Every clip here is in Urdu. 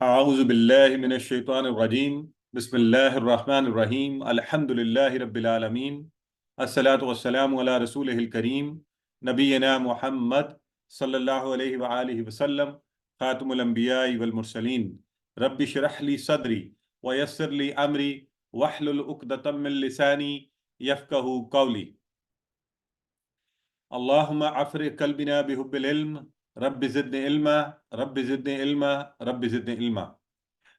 أعوذ بالله من الشيطان الرجيم بسم الله الرحمن الرحيم الحمد لله رب العالمين الصلاة والسلام على رسوله الكريم نبينا محمد صلى الله عليه وآله وسلم خاتم الأنبياء والمرسلين رب اشرح لي صدري ويسر لي أمري واحلل عقدة من لساني يفقه قولي اللهم عفر قلبنا بحب العلم رب زدني علما رب زدني علما رب زدني علما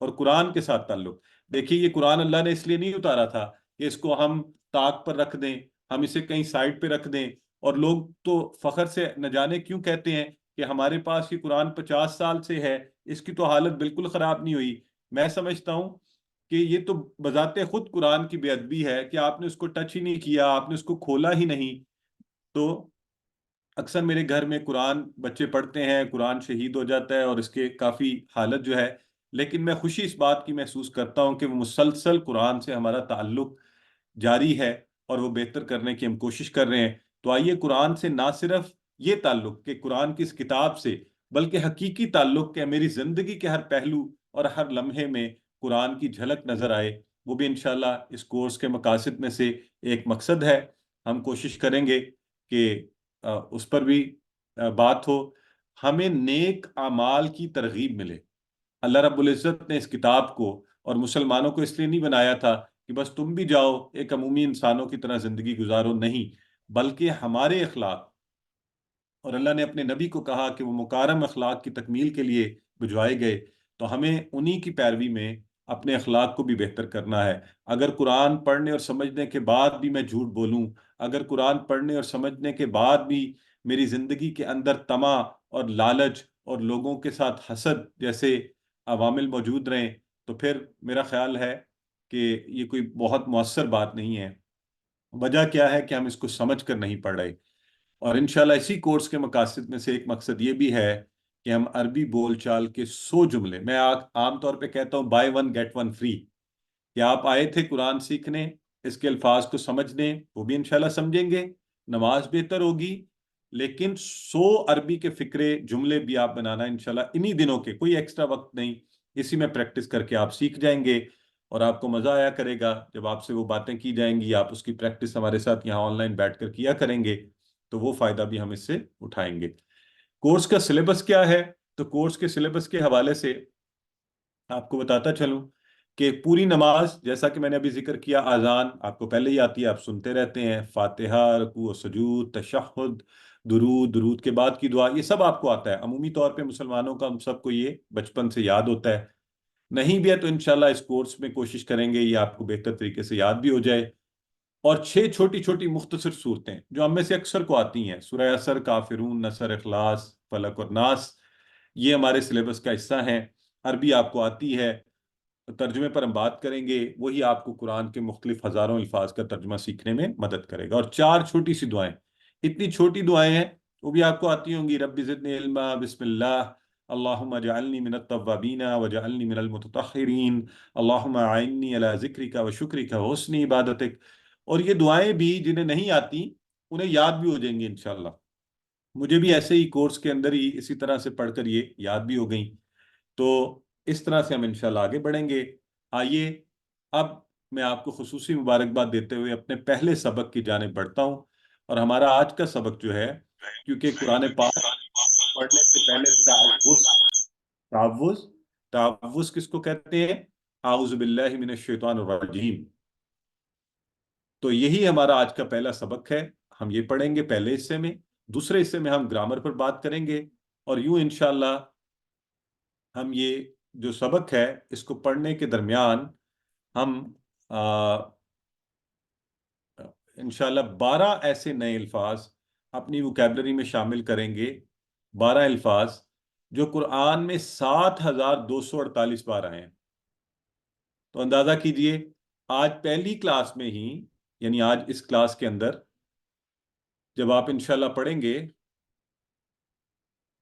اور قرآن کے ساتھ تعلق. دیکھیے یہ قرآن اللہ نے اس لیے نہیں اتارا تھا کہ اس کو ہم طاق پر رکھ دیں، ہم اسے کہیں سائڈ پہ رکھ دیں. اور لوگ تو فخر سے نہ جانے کیوں کہتے ہیں کہ ہمارے پاس یہ قرآن 50 سال سے ہے، اس کی تو حالت بالکل خراب نہیں ہوئی. میں سمجھتا ہوں کہ یہ تو بذات خود قرآن کی بے ادبی ہے کہ آپ نے اس کو ٹچ ہی نہیں کیا، آپ نے اس کو کھولا ہی نہیں. تو اکثر میرے گھر میں قرآن بچے پڑھتے ہیں، قرآن شہید ہو جاتا ہے اور اس کے کافی حالت جو ہے، لیکن میں خوشی اس بات کی محسوس کرتا ہوں کہ وہ مسلسل قرآن سے ہمارا تعلق جاری ہے اور وہ بہتر کرنے کی ہم کوشش کر رہے ہیں. تو آئیے قرآن سے نہ صرف یہ تعلق کہ قرآن کی اس کتاب سے، بلکہ حقیقی تعلق کہ میری زندگی کے ہر پہلو اور ہر لمحے میں قرآن کی جھلک نظر آئے، وہ بھی انشاءاللہ اس کورس کے مقاصد میں سے ایک مقصد ہے. ہم کوشش کریں گے کہ اس پر بھی بات ہو. ہمیں نیک اعمال کی ترغیب ملے. اللہ رب العزت نے اس کتاب کو اور مسلمانوں کو اس لیے نہیں بنایا تھا کہ بس تم بھی جاؤ ایک عمومی انسانوں کی طرح زندگی گزارو، نہیں، بلکہ ہمارے اخلاق، اور اللہ نے اپنے نبی کو کہا کہ وہ مکارم اخلاق کی تکمیل کے لیے بھجوائے گئے. تو ہمیں انہی کی پیروی میں اپنے اخلاق کو بھی بہتر کرنا ہے. اگر قرآن پڑھنے اور سمجھنے کے بعد بھی میں جھوٹ بولوں، اگر قرآن پڑھنے اور سمجھنے کے بعد بھی میری زندگی کے اندر طمع اور لالچ اور لوگوں کے ساتھ حسد جیسے عوامل موجود رہیں، تو پھر میرا خیال ہے کہ یہ کوئی بہت مؤثر بات نہیں ہے. وجہ کیا ہے کہ ہم اس کو سمجھ کر نہیں پڑھ رہے. اور انشاءاللہ اسی کورس کے مقاصد میں سے ایک مقصد یہ بھی ہے کہ ہم عربی بول چال کے 100 جملے، میں عام طور پہ کہتا ہوں buy one get one free, کہ آپ آئے تھے قرآن سیکھنے، اس کے الفاظ کو سمجھنے، وہ بھی انشاءاللہ سمجھیں گے، نماز بہتر ہوگی، لیکن 100 عربی کے فکرے جملے بھی آپ بنانا انشاءاللہ انہی دنوں کے، کوئی ایکسٹرا وقت نہیں، اسی میں پریکٹس کر کے آپ سیکھ جائیں گے. اور آپ کو مزہ آیا کرے گا جب آپ سے وہ باتیں کی جائیں گی، آپ اس کی پریکٹس ہمارے ساتھ یہاں آن لائن بیٹھ کر کیا کریں گے، تو وہ فائدہ بھی ہم اس سے اٹھائیں گے. کورس کا سلیبس کیا ہے؟ تو کورس کے سلیبس کے حوالے سے آپ کو بتاتا چلوں کہ پوری نماز، جیسا کہ میں نے ابھی ذکر کیا، اذان آپ کو پہلے ہی آتی ہے، آپ سنتے رہتے ہیں، فاتحہ، رکوع و سجود، تشہد، درود کے بعد کی دعا، یہ سب آپ کو آتا ہے. عمومی طور پہ مسلمانوں کا ہم سب کو یہ بچپن سے یاد ہوتا ہے. نہیں بھی ہے تو انشاءاللہ اس کورس میں کوشش کریں گے یہ آپ کو بہتر طریقے سے یاد بھی ہو جائے. اور 6 چھوٹی مختصر صورتیں جو ہم میں سے اکثر کو آتی ہیں، سورہ عصر، کافرون، نصر، اخلاص، فلق اور ناس، یہ ہمارے سلیبس کا حصہ ہیں. عربی آپ کو آتی ہے، ترجمے پر ہم بات کریں گے، وہی آپ کو قرآن کے مختلف ہزاروں الفاظ کا ترجمہ سیکھنے میں مدد کرے گا. اور 4 چھوٹی سی دعائیں، اتنی چھوٹی دعائیں ہیں، وہ بھی آپ کو آتی ہوں گی. رب زدنی علما، بسم اللہ، اللہم اجعلنی من التوابین وجعلنی من المتطہرین، اللہم اعنی علی ذکرک و شکرک و حسن عبادتک. اور یہ دعائیں بھی جنہیں نہیں آتی انہیں یاد بھی ہو جائیں گی انشاءاللہ. مجھے بھی ایسے ہی کورس کے اندر ہی اسی طرح سے پڑھ کر یہ یاد بھی ہو گئیں. تو اس طرح سے ہم انشاءاللہ آگے بڑھیں گے. آئیے اب میں آپ کو خصوصی مبارکباد دیتے ہوئے اپنے پہلے سبق کی جانب بڑھتا ہوں. اور ہمارا آج کا سبق جو ہے، کیونکہ قرآن پاک پڑھنے سے پہلے تعوذ تعوذ کس کو کہتے ہیں؟ اعوذ باللہ من الشیطان الرجیم. تو یہی ہمارا آج کا پہلا سبق ہے. ہم یہ پڑھیں گے پہلے حصے میں. دوسرے حصے میں ہم گرامر پر بات کریں گے. اور یوں انشاءاللہ ہم یہ جو سبق ہے اس کو پڑھنے کے درمیان ہم انشاءاللہ 12 ایسے نئے الفاظ اپنی وکیبلری میں شامل کریں گے. 12 الفاظ جو قرآن میں 7248 بار آئے ہیں. تو اندازہ کیجئے آج پہلی کلاس میں ہی، یعنی آج اس کلاس کے اندر جب آپ انشاءاللہ پڑھیں گے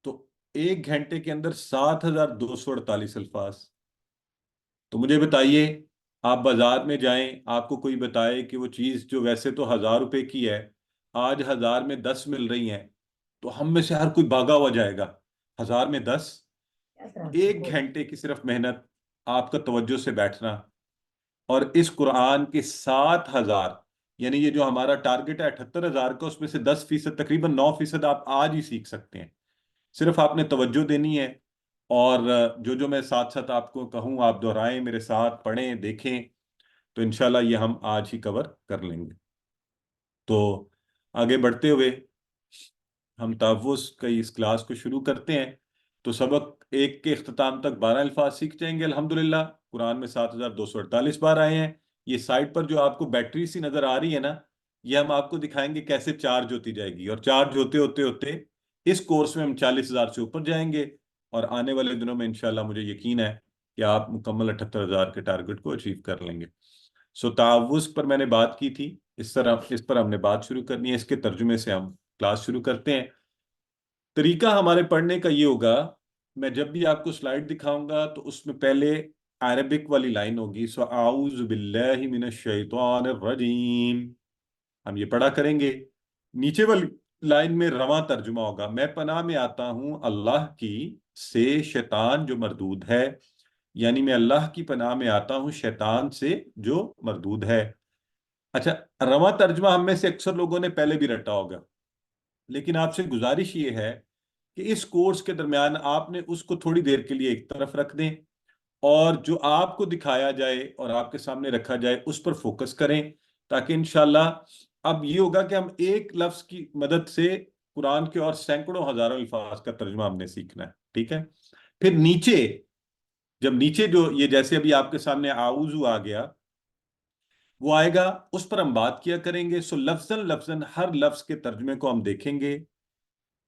تو 1 گھنٹے کے اندر 7248 الفاظ. تو مجھے بتائیے، آپ بازار میں جائیں، آپ کو کوئی بتائے کہ وہ چیز جو ویسے تو 1000 روپے کی ہے، آج 1000 میں 10 مل رہی ہیں، تو ہم میں سے ہر کوئی بھاگا ہوا جائے گا. 1000 میں 10، 1 گھنٹے کی صرف محنت، آپ کا توجہ سے بیٹھنا، اور اس قرآن کے 7000، یعنی یہ جو ہمارا ٹارگٹ ہے 78,000 کا، اس میں سے 10%، تقریباً 9% آپ آج ہی سیکھ سکتے ہیں. صرف آپ نے توجہ دینی ہے. اور جو میں ساتھ ساتھ آپ کو کہوں آپ دہرائیں، میرے ساتھ پڑھیں، دیکھیں، تو انشاءاللہ یہ ہم آج ہی کور کر لیں گے. تو آگے بڑھتے ہوئے ہم تحفظ کی اس کلاس کو شروع کرتے ہیں. تو سبق ایک کے اختتام تک 12 الفاظ سیکھ جائیں گے الحمدللہ۔ قرآن میں 7248 بار آئے ہیں۔ یہ سائٹ پر جو آپ کو بیٹری سی نظر آ رہی ہے نا، یہ ہم آپ کو دکھائیں گے کیسے چارج ہوتی جائے گی، اور چارج ہوتے ہوتے ہوتے اس کورس میں ہم 40,000 سے اوپر جائیں گے، اور آنے والے دنوں میں انشاءاللہ مجھے یقین ہے کہ آپ مکمل 78,000 کے ٹارگٹ کو اچیو کر لیں گے۔ تعوذ پر میں نے بات کی تھی، اس پر ہم نے بات شروع کرنی ہے، اس کے ترجمے سے ہم کلاس شروع کرتے ہیں۔ طریقہ ہمارے پڑھنے کا یہ ہوگا، میں جب بھی آپ کو سلائیڈ دکھاؤں گا تو اس میں پہلے عربک والی لائن ہوگی، سو اعوذ باللہ من الشیطان الرجیم، ہم یہ پڑھا کریں گے۔ نیچے والی لائن میں رواں ترجمہ ہوگا، میں پناہ میں آتا ہوں اللہ کی سے شیطان جو مردود ہے، یعنی میں اللہ کی پناہ میں آتا ہوں شیطان سے جو مردود ہے۔ اچھا، رواں ترجمہ ہم میں سے اکثر لوگوں نے پہلے بھی رٹا ہوگا، لیکن آپ سے گزارش یہ ہے کہ اس کورس کے درمیان آپ نے اس کو تھوڑی دیر کے لیے ایک طرف رکھ دیں، اور جو آپ کو دکھایا جائے اور آپ کے سامنے رکھا جائے اس پر فوکس کریں، تاکہ انشاءاللہ اب یہ ہوگا کہ ہم ایک لفظ کی مدد سے قرآن کے اور سینکڑوں ہزاروں الفاظ کا ترجمہ ہم نے سیکھنا ہے، ٹھیک ہے؟ پھر نیچے، جب نیچے جو یہ جیسے ابھی آپ کے سامنے آؤزو آ گیا، وہ آئے گا، اس پر ہم بات کیا کریں گے۔ سو لفظاً لفظاً ہر لفظ کے ترجمے کو ہم دیکھیں گے،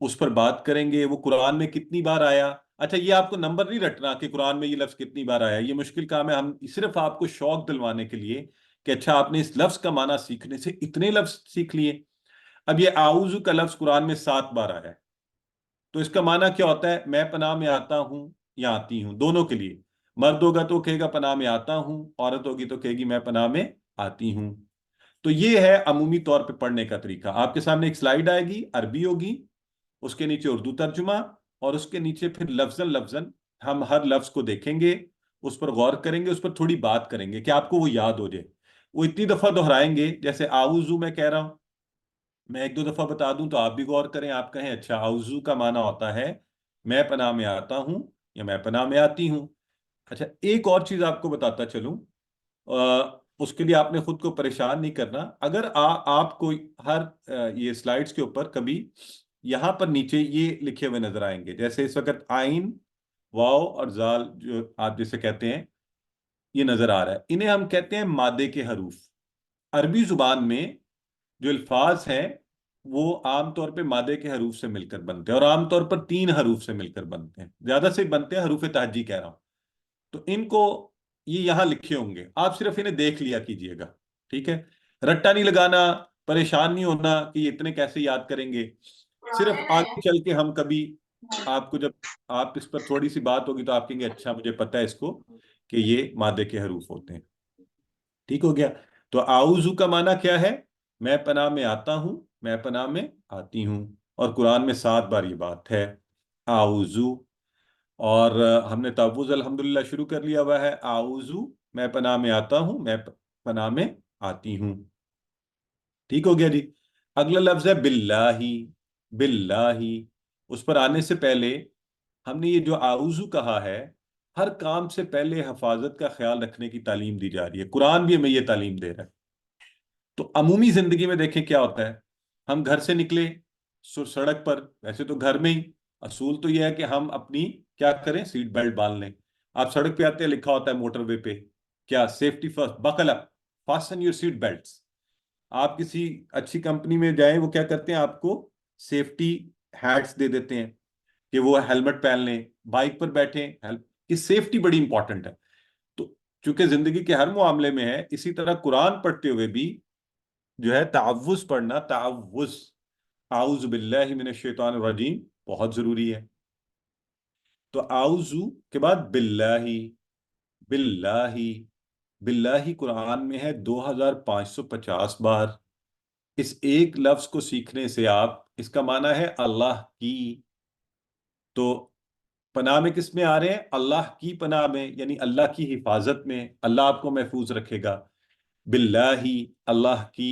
اس پر بات کریں گے، وہ قرآن میں کتنی بار آیا۔ اچھا، یہ آپ کو نمبر نہیں رٹنا کہ قرآن میں یہ لفظ کتنی بار آیا، یہ مشکل کام ہے، ہم صرف آپ کو شوق دلوانے کے لیے کہ اچھا آپ نے اس لفظ کا معنی سیکھنے سے اتنے لفظ سیکھ لیے۔ اب یہ اعوذ کا لفظ قرآن میں 7 بار آیا ہے، تو اس کا معنی کیا ہوتا ہے؟ میں پناہ میں آتا ہوں یا آتی ہوں، دونوں کے لیے۔ مرد ہوگا تو کہے گا پناہ میں آتا ہوں، عورت ہوگی تو کہے گی میں پناہ میں آتی ہوں۔ تو یہ ہے عمومی طور پہ پڑھنے کا طریقہ۔ آپ کے سامنے ایک سلائیڈ آئے گی، عربی ہوگی، اس کے نیچے اردو ترجمہ، اور اس کے نیچے پھر لفظاً لفظاً ہم ہر لفظ کو دیکھیں گے، اس پر غور کریں گے، اس پر تھوڑی بات کریں گے کہ آپ کو وہ یاد ہو جائے۔ وہ اتنی دفعہ دہرائیں گے، جیسے آؤزو میں کہہ رہا ہوں، میں ایک دو دفعہ بتا دوں تو آپ بھی غور کریں، آپ کہیں اچھا آؤزو کا معنی ہوتا ہے میں پناہ میں آتا ہوں یا میں پناہ میں آتی ہوں۔ اچھا، ایک اور چیز آپ کو بتاتا چلوں، اس کے لیے آپ نے خود کو پریشان نہیں کرنا۔ اگر آپ کو ہر یہ سلائیڈز کے اوپر کبھی یہاں پر نیچے یہ لکھے ہوئے نظر آئیں گے، جیسے اس وقت آئین، واو اور زال جو آپ جسے کہتے ہیں، یہ نظر آ رہا ہے، انہیں ہم کہتے ہیں مادے کے حروف۔ عربی زبان میں جو الفاظ ہیں وہ عام طور پہ مادے کے حروف سے مل کر بنتے ہیں، اور عام طور پر 3 حروف سے مل کر بنتے ہیں، زیادہ سے بنتے ہیں، حروف تہجی کہہ رہا ہوں۔ تو ان کو یہ یہاں لکھے ہوں گے، آپ صرف انہیں دیکھ لیا کیجئے گا، ٹھیک ہے؟ رٹا نہیں لگانا، پریشان نہیں ہونا کہ یہ اتنے کیسے یاد کریں گے۔ صرف آگے چل کے ہم کبھی آپ کو، جب آپ اس پر تھوڑی سی بات ہوگی تو آپ کہیں گے اچھا مجھے پتا ہے اس کو کہ یہ مادے کے حروف ہوتے ہیں، ٹھیک ہو گیا؟ تو اعوذ کا معنی کیا ہے؟ میں پناہ میں آتا ہوں، میں پناہ میں آتی ہوں، اور قرآن میں 7 بار یہ بات ہے اعوذ۔ اور ہم نے تعوذ الحمدللہ شروع کر لیا ہوا ہے، اعوذ، میں پناہ میں آتا ہوں، میں پناہ میں آتی ہوں، ٹھیک ہو گیا جی؟ اگلا لفظ ہے باللہ، باللہ، اس پر آنے سے پہلے ہم نے یہ جو اعوذ کہا ہے، ہر کام سے پہلے حفاظت کا خیال رکھنے کی تعلیم دی جا رہی ہے، قرآن بھی ہمیں یہ تعلیم دے رہا ہے۔ تو عمومی زندگی میں دیکھیں کیا ہوتا ہے، ہم گھر سے نکلے سڑک پر، ویسے تو گھر میں ہی اصول تو یہ ہے کہ ہم اپنی کیا کریں، سیٹ بیلٹ باندھ لیں۔ آپ سڑک پہ آتے ہیں، لکھا ہوتا ہے موٹر وے پہ کیا، سیفٹی فرسٹ، بکل اپ، فاسٹن یور سیٹ بیلٹس۔ آپ کسی اچھی کمپنی میں جائیں، وہ کیا کرتے ہیں، آپ کو سیفٹی ہیٹس دے دیتے ہیں کہ وہ ہیلمٹ پہن لیں، بائک پر بیٹھیں، کہ سیفٹی بڑی امپورٹنٹ ہے۔ تو چونکہ زندگی کے ہر معاملے میں ہے، اسی طرح قرآن پڑھتے ہوئے بھی جو ہے تعوذ پڑھنا، تعوذ، اعوذ باللہ من الشیطان الرجیم، بہت ضروری ہے۔ تو اعوذ کے بعد باللہ، باللہ، باللہ قرآن میں ہے 2550 بار۔ اس ایک لفظ کو سیکھنے سے آپ، اس کا معنی ہے اللہ کی، تو پناہ میں کس میں آ رہے ہیں؟ اللہ کی پناہ میں، یعنی اللہ کی حفاظت میں، اللہ آپ کو محفوظ رکھے گا۔ باللہ، اللہ کی،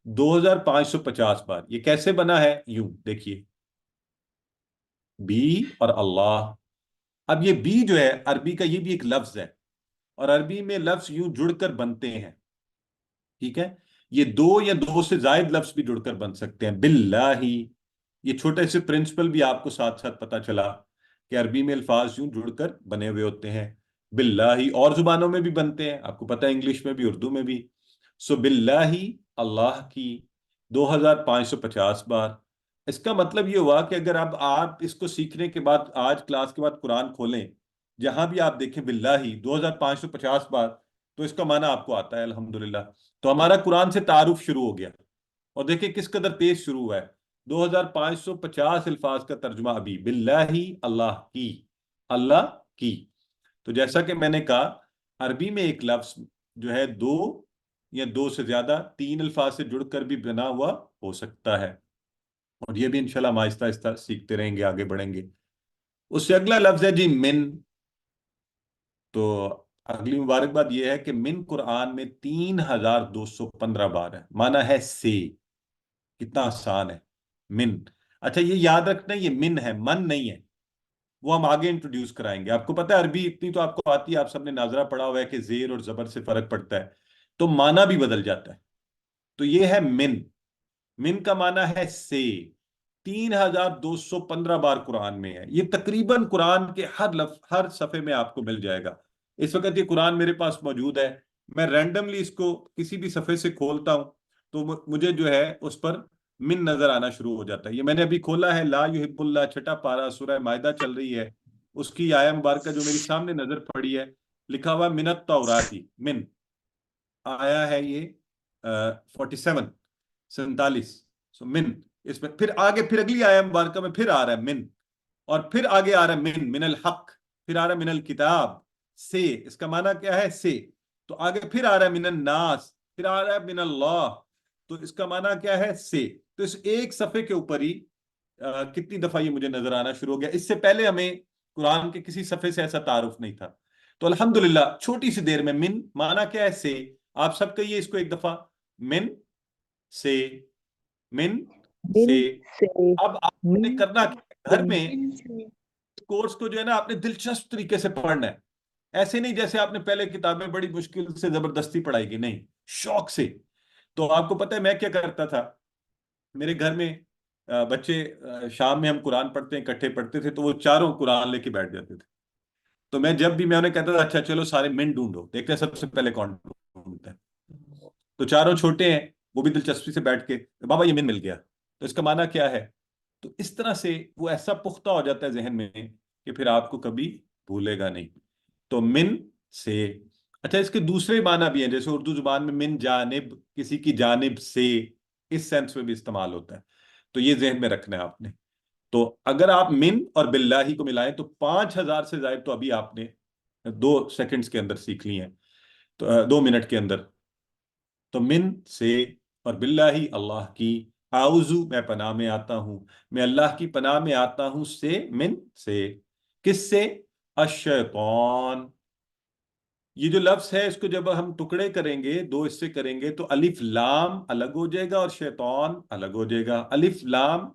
2550 بار۔ یہ کیسے بنا ہے؟ یوں دیکھیے، بی اور اللہ۔ اب یہ بی جو ہے عربی کا، یہ بھی ایک لفظ ہے، اور عربی میں لفظ یوں جڑ کر بنتے ہیں، ٹھیک ہے؟ یہ دو یا دو سے زائد لفظ بھی جڑ کر بن سکتے ہیں، باللہ۔ یہ چھوٹے سے پرنسپل بھی آپ کو ساتھ ساتھ پتا چلا کہ عربی میں الفاظ یوں جڑ کر بنے ہوئے ہوتے ہیں. باللہ اور زبانوں میں بھی بنتے ہیں، آپ کو پتہ ہے، انگلش میں بھی، اردو میں بھی. سو باللہ، اللہ کی 2550 بار. اس کا مطلب یہ ہوا کہ اگر اب آپ اس کو سیکھنے کے بعد، آج کلاس کے بعد قرآن کھولیں، جہاں بھی آپ دیکھیں باللہ 2550 بار، تو اس کا معنی آپ کو آتا ہے الحمدللہ. تو ہمارا قرآن سے تعارف شروع ہو گیا. اور دیکھیں کس قدر تیز شروع ہوا ہے. 2550 الفاظ کا ترجمہ ابھی، باللہ، اللہ کی، اللہ کی. تو جیسا کہ میں نے کہا، عربی میں ایک لفظ جو ہے دو یا دو سے زیادہ، تین الفاظ سے جڑ کر بھی بنا ہوا ہو سکتا ہے. اور یہ بھی انشاءاللہ ہم آہستہ آہستہ سیکھتے رہیں گے، آگے بڑھیں گے. اس سے اگلا لفظ ہے جی من. تو اگلی مبارکباد یہ ہے کہ من قرآن میں 3215 بار ہے. معنی ہے سے. کتنا آسان ہے من. اچھا یہ یاد رکھنا، یہ من ہے، من نہیں ہے. وہ ہم آگے انٹروڈیوس کرائیں گے. آپ کو پتہ ہے عربی اتنی تو آپ کو آتی ہے، آپ سب نے ناظرہ پڑھا ہوا ہے کہ زیر اور زبر سے فرق پڑتا ہے، تو معنی بھی بدل جاتا ہے. تو یہ ہے من. من کا معنی ہے سے. 3215 بار قرآن میں ہے. یہ تقریباً قرآن کے ہر لفظ، ہر صفحے میں آپ کو مل جائے گا. اس وقت یہ قرآن میرے پاس موجود ہے. میں رینڈملی اس کو کسی بھی صفحے سے کھولتا ہوں تو مجھے جو ہے اس پر من نظر آنا شروع ہو جاتا ہے. یہ میں نے ابھی کھولا ہے، لا یحب اللہ، چھٹا پارا، سورہ مائدہ چل رہی ہے. اس کی آیہ مبارکہ جو میری سامنے نظر پڑی ہے، لکھا ہوا من التوراتی، من. آیا ہے یہ 47، 47. سو من. اس میں پھر آگے، پھر اگلی آیہ مبارکہ میں پھر آ رہا ہے من. اور پھر آگے آ رہا ہے من الحق. پھر آ رہا ہے من الکتاب سے. اس کا معنی کیا ہے؟ سے. تو آگے پھر آ رہا ہے من الناس. پھر آ رہا ہے من اللہ. تو اس کا معنی کیا ہے؟ سے. تو اس ایک صفحے کے اوپر ہی کتنی دفعہ یہ مجھے نظر آنا شروع ہو گیا. اس سے پہلے ہمیں قرآن کے کسی صفحے سے ایسا تعارف نہیں تھا. تو الحمدللہ چھوٹی سی دیر میں من معنی کیا ہے؟ سے. آپ سب کہیے اس کو ایک دفعہ، من سے، من من سے. سے، اب آپ نے من کرنا کیا ہے؟ گھر سے، میں کورس کو جو ہے نا آپ نے دلچسپ طریقے سے پڑھنا ہے. ایسے نہیں جیسے آپ نے پہلے کتابیں بڑی مشکل سے زبردستی پڑھائی گی، نہیں، شوق سے. تو آپ کو پتہ ہے میں کیا کرتا تھا؟ میرے گھر میں بچے شام میں ہم قرآن پڑھتے ہیں، اکٹھے پڑھتے تھے، تو وہ چاروں قرآن لے کے بیٹھ جاتے تھے. تو میں جب بھی میں انہیں کہتا تھا اچھا چلو سارے من ڈھونڈو، دیکھتے ہیں سب سے پہلے کون ڈھونڈتا ہے. تو چاروں چھوٹے ہیں، وہ بھی دلچسپی سے بیٹھ کے بابا یہ من مل گیا، تو اس کا معنی کیا ہے. تو اس طرح سے وہ ایسا پختہ ہو جاتا ہے ذہن میں کہ پھر آپ کو کبھی بھولے گا نہیں. تو من سے. اچھا اس کے دوسرے معنی بھی ہیں، جیسے اردو زبان میں من جانب، کسی کی جانب سے، اس سینس میں بھی استعمال ہوتا ہے. تو یہ ذہن میں رکھنا ہے آپ نے. تو اگر آپ من اور باللہ کو ملائیں تو 5000 سے زائد تو ابھی آپ نے 2 سیکنڈز کے اندر سیکھ لی ہیں، تو 2 منٹ کے اندر. تو من سے اور باللہ اللہ کی. اعوذ میں پناہ میں آتا ہوں، میں اللہ کی پناہ میں آتا ہوں سے، من سے. کس سے؟ الشیطان. یہ جو لفظ ہے اس کو جب ہم ٹکڑے کریں گے، 2 حصے کریں گے، تو الف لام الگ ہو جائے گا اور شیطان الگ ہو جائے گا. الف لام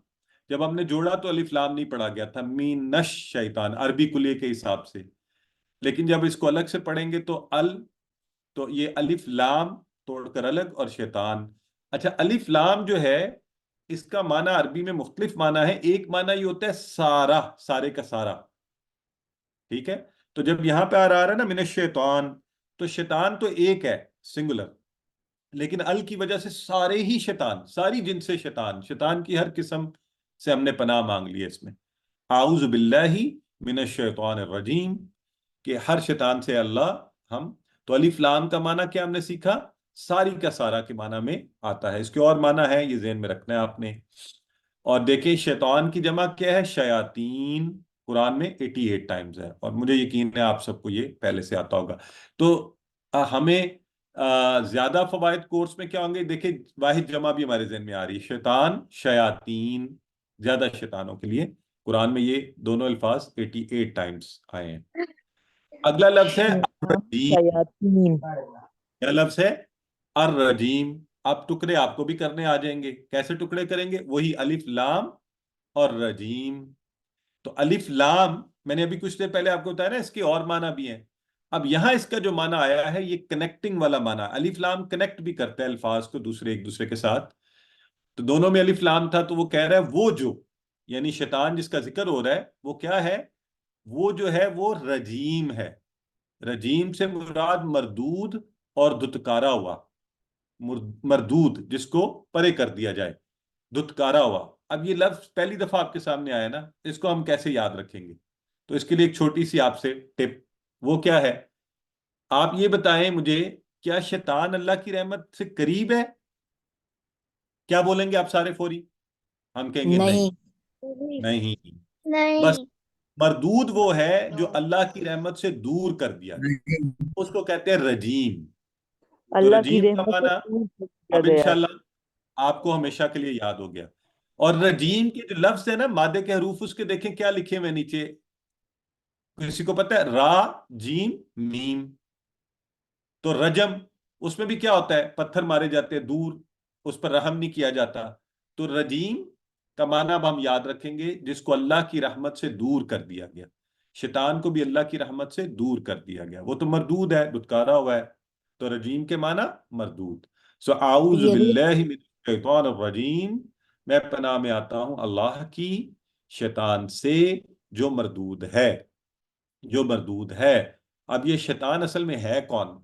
جب ہم نے جوڑا تو الف لام نہیں پڑھا گیا تھا، مینش شیطان عربی کلیے کے حساب سے. لیکن جب اس کو الگ سے پڑھیں گے تو تو یہ الف لام توڑ کر الگ، اور شیطان. اچھا الف لام جو ہے اس کا معنی عربی میں مختلف معنی ہے. ایک معنی یہ ہوتا ہے سارا، سارے کا سارا، ٹھیک ہے. تو جب یہاں پہ آ رہا ہے نا من الشیطان، تو شیطان تو ایک ہے، سنگولر، لیکن ال کی وجہ سے سارے ہی شیطان، ساری جن سے شیطان، شیطان کی ہر قسم سے ہم نے پناہ مانگ لی ہے اس میں. اعوذ باللہ من الشیطان الرجیم، کہ ہر شیطان سے اللہ ہم. تو الف لام کا معنی کیا ہم نے سیکھا؟ ساری کا سارا کے معنی میں آتا ہے. اس کے اور معنی ہے، یہ ذہن میں رکھنا ہے آپ نے. اور دیکھیں شیطان کی جمع کیا ہے؟ شیاطین. قرآن میں 88 ٹائمز ہے، اور مجھے یقین ہے آپ سب کو یہ پہلے سے آتا ہوگا. تو ہمیں زیادہ فوائد کورس میں کیا ہوں گے؟ دیکھیں واحد جمع بھی ہمارے ذہن میں آ رہی ہے، شیطان، شیاطین، زیادہ شیطانوں کے لیے قرآن میں یہ دونوں الفاظ 88 ٹائمز آئے ہیں. اگلا لفظ ہے الرجیم. شیاطین. کیا لفظ ہے؟ الرجیم. اب ٹکڑے آپ کو بھی کرنے آ جائیں گے. کیسے ٹکڑے کریں گے؟ وہی الف لام اور رجیم. تو الف لام میں نے ابھی کچھ دیر پہلے آپ کو بتایا نا، اس کے اور معنی بھی ہیں. اب یہاں اس کا جو معنی آیا ہے یہ کنیکٹنگ والا معنی. الف لام کنیکٹ بھی کرتا ہے الفاظ کو دوسرے ایک دوسرے کے ساتھ. تو دونوں میں الف لام تھا، تو وہ کہہ رہا ہے وہ جو، یعنی شیطان جس کا ذکر ہو رہا ہے وہ کیا ہے؟ وہ جو ہے وہ رجیم ہے. رجیم سے مراد مردود اور دھتکارا ہوا. مردود جس کو پرے کر دیا جائے، دھتکارا ہوا. اب یہ لفظ پہلی دفعہ آپ کے سامنے آیا نا، اس کو ہم کیسے یاد رکھیں گے؟ تو اس کے لیے ایک چھوٹی سی آپ سے ٹپ. وہ کیا ہے؟ آپ یہ بتائیں مجھے، کیا شیطان اللہ کی رحمت سے قریب ہے؟ کیا بولیں گے آپ سارے فوری؟ ہم کہیں گے نہیں. نہیں نہیں. بس نہیں. مردود وہ ہے جو اللہ کی رحمت سے دور کر دیا گیا، نہیں، اس کو کہتے ہیں رجیم. تو اللہ کی رجیم کا رحمت سے معنی دور کر دیا اب گیا. انشاءاللہ آپ کو ہمیشہ کے لیے یاد ہو گیا. اور رجیم کے جو لفظ ہے نا، مادے کے حروف اس کے دیکھیں کیا لکھے ہوئے نیچے. کسی کو پتہ ہے؟ را، جیم، میم. تو رجم، اس میں بھی کیا ہوتا ہے؟ پتھر مارے جاتے ہیں دور، اس پر رحم نہیں کیا جاتا. تو رجیم کا معنی اب ہم یاد رکھیں گے، جس کو اللہ کی رحمت سے دور کر دیا گیا. شیطان کو بھی اللہ کی رحمت سے دور کر دیا گیا، وہ تو مردود ہے، دھتکارا ہوا ہے. تو رجیم کے معنی مردود. سو اعوذ یہ بھی باللہ من الشیطان الرجیم، میں پناہ میں آتا ہوں اللہ کی شیطان سے جو مردود ہے. جو مردود ہے. اب یہ شیطان اصل میں ہے کون؟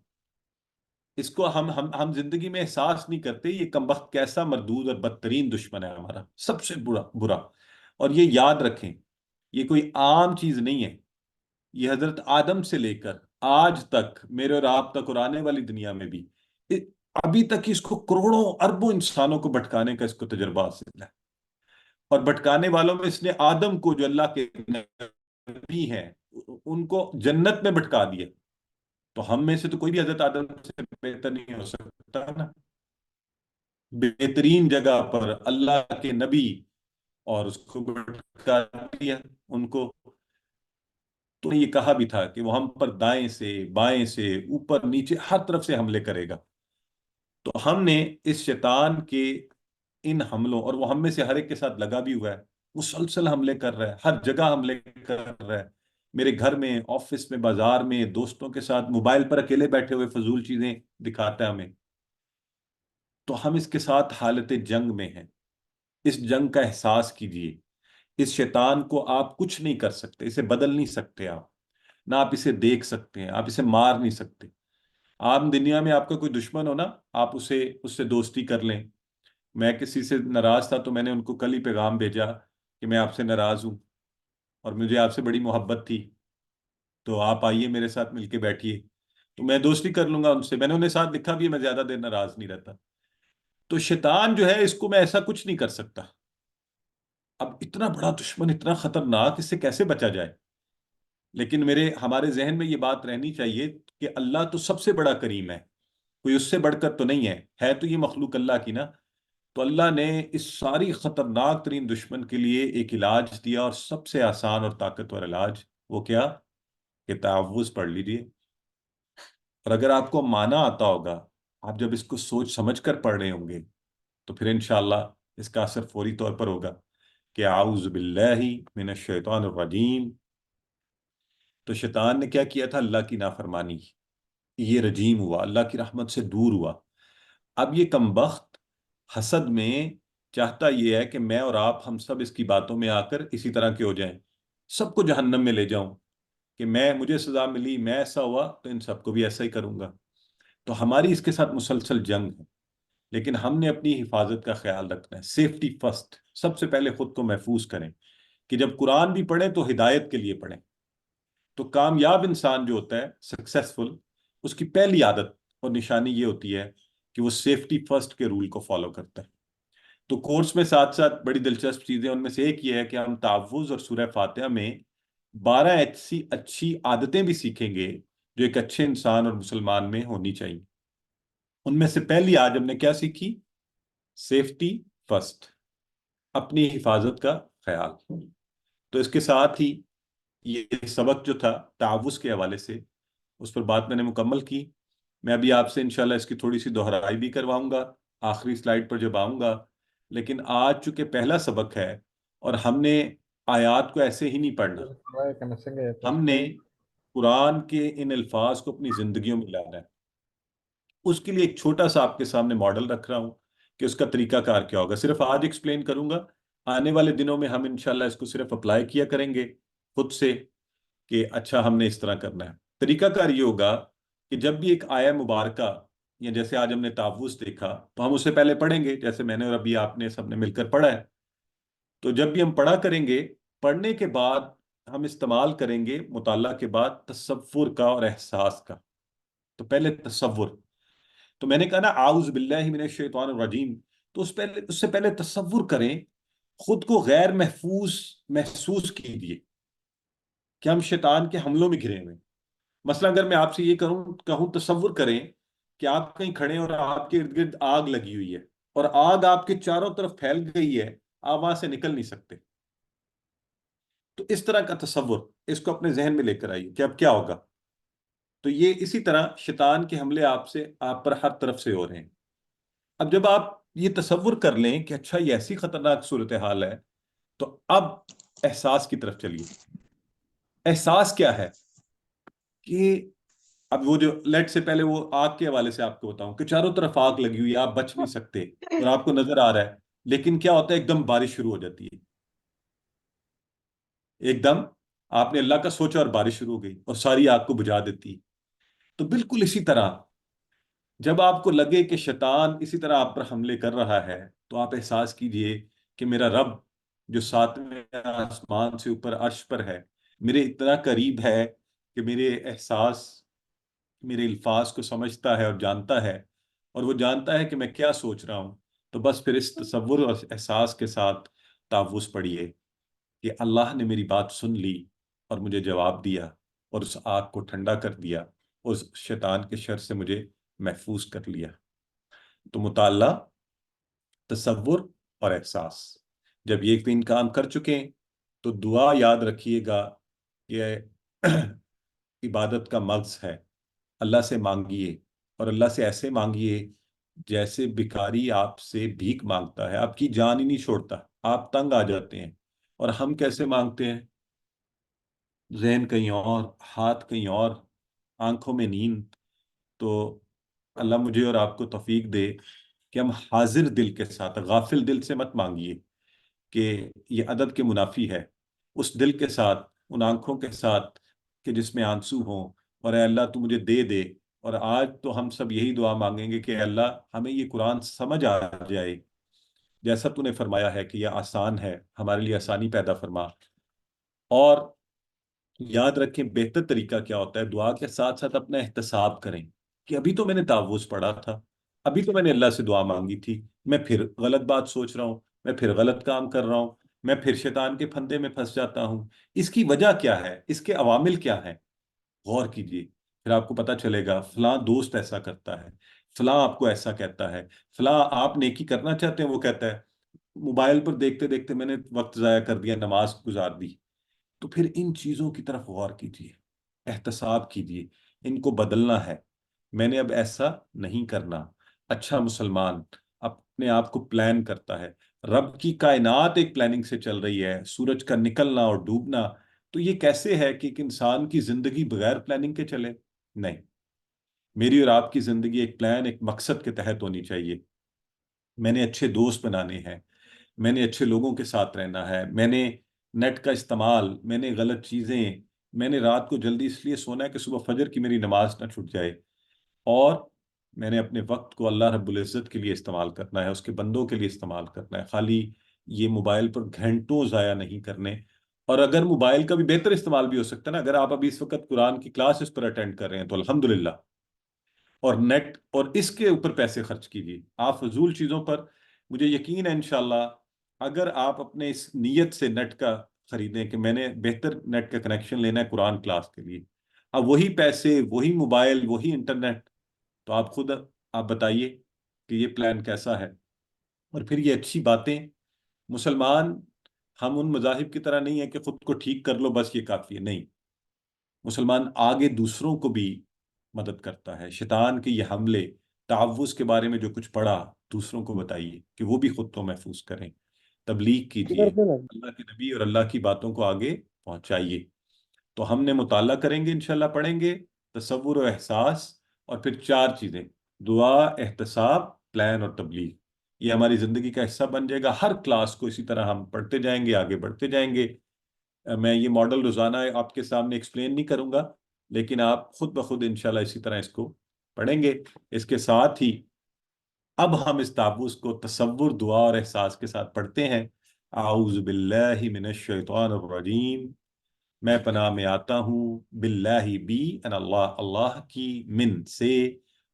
اس کو ہم زندگی میں احساس نہیں کرتے. یہ کمبخت کیسا مردود اور بدترین دشمن ہے ہمارا، سب سے برا. اور یہ یاد رکھیں، یہ کوئی عام چیز نہیں ہے. یہ حضرت آدم سے لے کر آج تک، میرے اور آپ تک اور آنے والی دنیا میں بھی، ابھی تک اس کو کروڑوں اربوں انسانوں کو بھٹکانے کا اس کو تجربہ حاصل ہے. اور بھٹکانے والوں میں اس نے آدم کو، جو اللہ کے نبی ہیں، ان کو جنت میں بھٹکا دیا. تو ہم میں سے تو کوئی بھی حضرت آدم سے بہتر نہیں ہو سکتا نا. بہترین جگہ پر اللہ کے نبی، اور اس کو بھٹکا دیا ان کو. تو یہ کہا بھی تھا کہ وہ ہم پر دائیں سے، بائیں سے، اوپر نیچے ہر طرف سے حملے کرے گا. تو ہم نے اس شیطان کے ان حملوں، اور وہ ہم میں سے ہر ایک کے ساتھ لگا بھی ہوا ہے، مسلسل حملے کر رہا ہے، ہر جگہ حملے کر رہا ہے. میرے گھر میں، آفس میں، بازار میں، دوستوں کے ساتھ، موبائل پر اکیلے بیٹھے ہوئے فضول چیزیں دکھاتا ہے ہمیں. تو ہم اس کے ساتھ حالت جنگ میں ہیں. اس جنگ کا احساس کیجئے. اس شیطان کو آپ کچھ نہیں کر سکتے، اسے بدل نہیں سکتے آپ. نہ آپ اسے دیکھ سکتے ہیں، آپ اسے مار نہیں سکتے. عام دنیا میں آپ کا کوئی دشمن ہو نا، آپ اس سے دوستی کر لیں. میں کسی سے ناراض تھا تو میں نے ان کو کل ہی پیغام بھیجا کہ میں آپ سے ناراض ہوں اور مجھے آپ سے بڑی محبت تھی، تو آپ آئیے میرے ساتھ مل کے بیٹھیے، تو میں دوستی کر لوں گا ان سے. میں نے انہیں ساتھ لکھا بھی ہے، میں زیادہ دیر ناراض نہیں رہتا. تو شیطان جو ہے، اس کو میں ایسا کچھ نہیں کر سکتا. اب اتنا بڑا دشمن، اتنا خطرناک، اس سے کیسے بچا جائے؟ لیکن ہمارے ذہن میں یہ بات رہنی چاہیے کہ اللہ تو سب سے بڑا کریم ہے، کوئی اس سے بڑھ کر تو نہیں ہے تو یہ مخلوق اللہ کی نا. تو اللہ نے اس ساری خطرناک ترین دشمن کے لیے ایک علاج دیا، اور سب سے آسان اور طاقتور علاج وہ کیا؟ کہ تعوذ پڑھ لیجیے. اور اگر آپ کو معنی آتا ہوگا، آپ جب اس کو سوچ سمجھ کر پڑھ رہے ہوں گے، تو پھر انشاءاللہ اس کا اثر فوری طور پر ہوگا کہ اعوذ باللہ من الشیطان الرجیم. تو شیطان نے کیا کیا تھا؟ اللہ کی نافرمانی کی. یہ رجیم ہوا، اللہ کی رحمت سے دور ہوا. اب یہ کمبخت حسد میں چاہتا یہ ہے کہ میں اور آپ، ہم سب اس کی باتوں میں آ کر اسی طرح کے ہو جائیں، سب کو جہنم میں لے جاؤں، کہ مجھے سزا ملی، میں ایسا ہوا تو ان سب کو بھی ایسا ہی کروں گا. تو ہماری اس کے ساتھ مسلسل جنگ ہے. لیکن ہم نے اپنی حفاظت کا خیال رکھنا ہے. Safety first. سب سے پہلے خود کو محفوظ کریں کہ جب قرآن بھی پڑھیں تو ہدایت کے لیے پڑھیں. تو کامیاب انسان جو ہوتا ہے، سکسیسفل، اس کی پہلی عادت اور نشانی یہ ہوتی ہے کہ وہ سیفٹی فرسٹ کے رول کو فالو کرتا ہے. تو کورس میں ساتھ ساتھ بڑی دلچسپ چیزیں، ان میں سے ایک یہ ہے کہ ہم تعوذ اور سورہ فاتحہ میں 12 ایسی اچھی عادتیں بھی سیکھیں گے جو ایک اچھے انسان اور مسلمان میں ہونی چاہیے. ان میں سے پہلی آج ہم نے کیا سیکھی؟ سیفٹی فرسٹ، اپنی حفاظت کا خیال. تو اس کے ساتھ ہی یہ سبق جو تھا تعوذ کے حوالے سے، اس پر بات میں نے مکمل کی. میں ابھی آپ سے انشاءاللہ اس کی تھوڑی سی دہرائی بھی کرواؤں گا آخری سلائیڈ پر جب آؤں گا. لیکن آج چونکہ پہلا سبق ہے اور ہم نے آیات کو ایسے ہی نہیں پڑھنا، ہم نے قرآن کے ان الفاظ کو اپنی زندگیوں میں لانا ہے. اس کے لیے ایک چھوٹا سا آپ کے سامنے ماڈل رکھ رہا ہوں کہ اس کا طریقہ کار کیا ہوگا. صرف آج ایکسپلین کروں گا، آنے والے دنوں میں ہم انشاءاللہ اس کو صرف اپلائی کیا کریں گے خود سے. کہ اچھا ہم نے اس طرح کرنا ہے. طریقہ کار یہ ہوگا کہ جب بھی ایک آیہ مبارکہ، یا جیسے آج ہم نے تعوذ دیکھا، تو ہم اسے پہلے پڑھیں گے، جیسے میں نے اور ابھی آپ نے سب نے مل کر پڑھا ہے. تو جب بھی ہم پڑھا کریں گے، پڑھنے کے بعد ہم استعمال کریں گے مطالعہ کے بعد تصور کا اور احساس کا. تو پہلے تصور. تو میں نے کہا نا اعوذ باللہ من الشیطان الرجیم، تو اس سے پہلے تصور کریں، خود کو غیر محفوظ محسوس کیجیے کہ ہم شیطان کے حملوں میں گھرے ہوئے ہیں. مثلا اگر میں آپ سے یہ کہوں تصور کریں کہ آپ کہیں کھڑے ہیں اور آپ کے ارد گرد آگ لگی ہوئی ہے، اور آگ آپ کے چاروں طرف پھیل گئی ہے، آپ وہاں سے نکل نہیں سکتے. تو اس طرح کا تصور، اس کو اپنے ذہن میں لے کر آئیے کہ اب کیا ہوگا. تو یہ اسی طرح شیطان کے حملے آپ پر ہر طرف سے ہو رہے ہیں. اب جب آپ یہ تصور کر لیں کہ اچھا یہ ایسی خطرناک صورتحال ہے، تو اب احساس کی طرف چلیے. احساس کیا ہے؟ کہ اب وہ جو لیٹ سے پہلے وہ آگ کے حوالے سے آپ کو بتاؤں کہ چاروں طرف آگ لگی ہوئی ہے، آپ بچ نہیں سکتے اور آپ کو نظر آ رہا ہے، لیکن کیا ہوتا ہے، ایک دم بارش شروع ہو جاتی ہے. ایک دم آپ نے اللہ کا سوچا اور بارش شروع ہو گئی اور ساری آگ کو بجھا دیتی ہے. تو بالکل اسی طرح جب آپ کو لگے کہ شیطان اسی طرح آپ پر حملے کر رہا ہے، تو آپ احساس کیجئے کہ میرا رب جو ساتویں آسمان سے اوپر عرش پر ہے، میرے اتنا قریب ہے کہ میرے احساس، میرے الفاظ کو سمجھتا ہے اور جانتا ہے، اور وہ جانتا ہے کہ میں کیا سوچ رہا ہوں. تو بس پھر اس تصور اور احساس کے ساتھ تعوذ پڑھیے کہ اللہ نے میری بات سن لی اور مجھے جواب دیا، اور اس آگ کو ٹھنڈا کر دیا، اس شیطان کے شر سے مجھے محفوظ کر لیا. تو مطالعہ، تصور اور احساس، جب یہ تین کام کر چکے تو دعا یاد رکھیے گا کہ عبادت کا مغز ہے. اللہ سے مانگیے، اور اللہ سے ایسے مانگیے جیسے بھکاری آپ سے بھیک مانگتا ہے، آپ کی جان ہی نہیں چھوڑتا، آپ تنگ آ جاتے ہیں. اور ہم کیسے مانگتے ہیں؟ ذہن کہیں اور، ہاتھ کہیں اور، آنکھوں میں نیند. تو اللہ مجھے اور آپ کو توفیق دے کہ ہم حاضر دل کے ساتھ، غافل دل سے مت مانگیے کہ یہ عدد کے منافی ہے. اس دل کے ساتھ، ان آنکھوں کے ساتھ کہ جس میں آنسو ہوں، اور اے اللہ تو مجھے دے دے. اور آج تو ہم سب یہی دعا مانگیں گے کہ اے اللہ ہمیں یہ قرآن سمجھ آ جائے، جیسا تو نے فرمایا ہے کہ یہ آسان ہے، ہمارے لیے آسانی پیدا فرما. اور یاد رکھیں بہتر طریقہ کیا ہوتا ہے، دعا کے ساتھ ساتھ اپنا احتساب کریں کہ ابھی تو میں نے تعوذ پڑھا تھا، ابھی تو میں نے اللہ سے دعا مانگی تھی، میں پھر غلط بات سوچ رہا ہوں، میں پھر غلط کام کر رہا ہوں، میں پھر شیطان کے پھندے میں پھنس جاتا ہوں. اس کی وجہ کیا ہے؟ اس کے عوامل کیا ہیں؟ غور کیجیے. پھر آپ کو پتا چلے گا فلاں دوست ایسا کرتا ہے، فلاں آپ کو ایسا کہتا ہے، فلاں آپ نیکی کرنا چاہتے ہیں وہ کہتا ہے، موبائل پر دیکھتے دیکھتے میں نے وقت ضائع کر دیا، نماز گزار دی. تو پھر ان چیزوں کی طرف غور کیجیے، احتساب کیجیے، ان کو بدلنا ہے. میں نے اب ایسا نہیں کرنا. اچھا مسلمان اپنے آپ کو پلان کرتا ہے. رب کی کائنات ایک پلاننگ سے چل رہی ہے، سورج کا نکلنا اور ڈوبنا. تو یہ کیسے ہے کہ ایک انسان کی زندگی بغیر پلاننگ کے چلے؟ نہیں، میری اور آپ کی زندگی ایک پلان، ایک مقصد کے تحت ہونی چاہیے. میں نے اچھے دوست بنانے ہیں، میں نے اچھے لوگوں کے ساتھ رہنا ہے، میں نے نیٹ کا استعمال، میں نے غلط چیزیں، میں نے رات کو جلدی اس لیے سونا ہے کہ صبح فجر کی میری نماز نہ چھوٹ جائے. اور میں نے اپنے وقت کو اللہ رب العزت کے لیے استعمال کرنا ہے، اس کے بندوں کے لیے استعمال کرنا ہے، خالی یہ موبائل پر گھنٹوں ضائع نہیں کرنے. اور اگر موبائل کا بھی بہتر استعمال بھی ہو سکتا ہے نا، اگر آپ ابھی اس وقت قرآن کی کلاس اس پر اٹینڈ کر رہے ہیں تو الحمدللہ. اور نیٹ اور اس کے اوپر پیسے خرچ کیجیے، آپ فضول چیزوں پر. مجھے یقین ہے انشاءاللہ اگر آپ اپنے اس نیت سے نیٹ کا خریدیں کہ میں نے بہتر نیٹ کا کنیکشن لینا ہے قرآن کلاس کے لیے، اب وہی پیسے، وہی موبائل، وہی انٹرنیٹ، تو آپ خود آپ بتائیے کہ یہ پلان کیسا ہے. اور پھر یہ اچھی باتیں، مسلمان ہم ان مذاہب کی طرح نہیں ہے کہ خود کو ٹھیک کر لو بس یہ کافی ہے، نہیں. مسلمان آگے دوسروں کو بھی مدد کرتا ہے. شیطان کے یہ حملے، تعوذ کے بارے میں جو کچھ پڑھا، دوسروں کو بتائیے کہ وہ بھی خود کو محفوظ کریں. تبلیغ کیجیے، اللہ کے نبی اور اللہ کی باتوں کو آگے پہنچائیے. تو ہم نے مطالعہ کریں گے، انشاءاللہ پڑھیں گے، تصور و احساس، اور پھر چار چیزیں: دعا، احتساب، پلان اور تبلیغ. یہ ہماری زندگی کا حصہ بن جائے گا. ہر کلاس کو اسی طرح ہم پڑھتے جائیں گے، آگے بڑھتے جائیں گے. میں یہ ماڈل روزانہ آپ کے سامنے ایکسپلین نہیں کروں گا، لیکن آپ خود بخود انشاءاللہ اسی طرح اس کو پڑھیں گے۔ اس کے ساتھ ہی اب ہم اس تابوس کو تصور، دعا اور احساس کے ساتھ پڑھتے ہیں۔ اعوذ باللہ من الشیطان الرجیم، میں پناہ میں آتا ہوں، باللہ بھی ان اللہ، اللہ کی، من سے،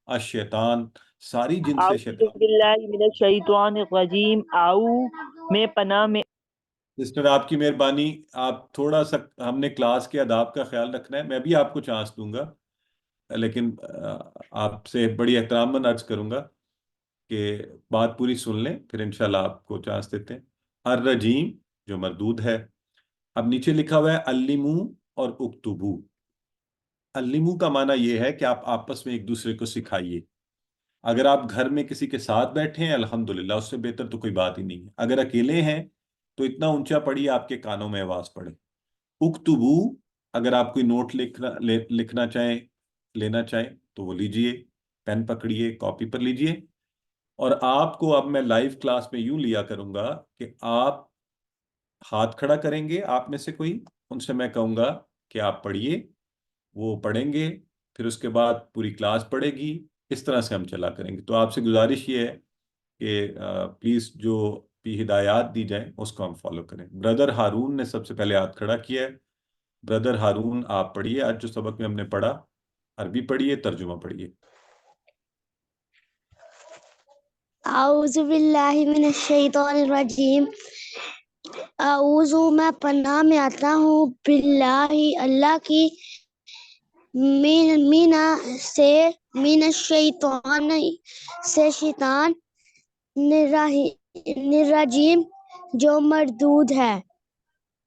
الشیطان ساری جن سے اعوذ شیطان۔ باللہ من الشیطان الرجیم، میں پناہ میں۔ سسٹر آپ کی مہربانی، آپ تھوڑا سا، ہم نے کلاس کے آداب کا خیال رکھنا ہے، میں بھی آپ کو چانس دوں گا، لیکن آپ سے بڑی احترام عرض کروں گا کہ بات پوری سن لیں، پھر انشاءاللہ آپ کو چانس دیتے ہیں۔ الرجیم جو مردود ہے، اب نیچے لکھا ہوا ہے علمو اور اکتبو۔ علمو کا معنی یہ ہے کہ آپ آپس میں ایک دوسرے کو سکھائیے۔ اگر آپ گھر میں کسی کے ساتھ بیٹھے ہیں الحمدللہ، اس سے بہتر تو کوئی بات ہی نہیں ہے۔ اگر اکیلے ہیں تو اتنا اونچا پڑھیے آپ کے کانوں میں آواز پڑے۔ اکتبو، اگر آپ کوئی نوٹ لکھنا چاہیں، لینا چاہیں تو وہ لیجئے، پین پکڑیے، کاپی پر لیجئے۔ اور آپ کو اب میں لائیو کلاس میں یوں لیا کروں گا کہ آپ ہاتھ کھڑا کریں گے، آپ میں سے کوئی، ان سے میں کہوں گا کہ آپ پڑھیے، وہ پڑھیں گے، پھر اس کے بعد پوری کلاس پڑھے گی، اس طرح سے ہم چلا کریں گے۔ تو آپ سے گزارش یہ ہے کہ پلیز جو بھی ہدایات دی جائیں اس کو ہم فالو کریں۔ بردر ہارون نے سب سے پہلے ہاتھ کھڑا کیا ہے۔ بردر ہارون آپ پڑھیے، آج جو سبق میں ہم نے پڑھا، عربی پڑھیے، ترجمہ پڑھیے۔ اعوذ باللہ من الشیطان الرجیم، اعوذ میں پناہ میں آتا ہوں، باللہ اللہ کی، مینا سے، من الشیطان سے شیطان، الرجیم جو مردود ہے۔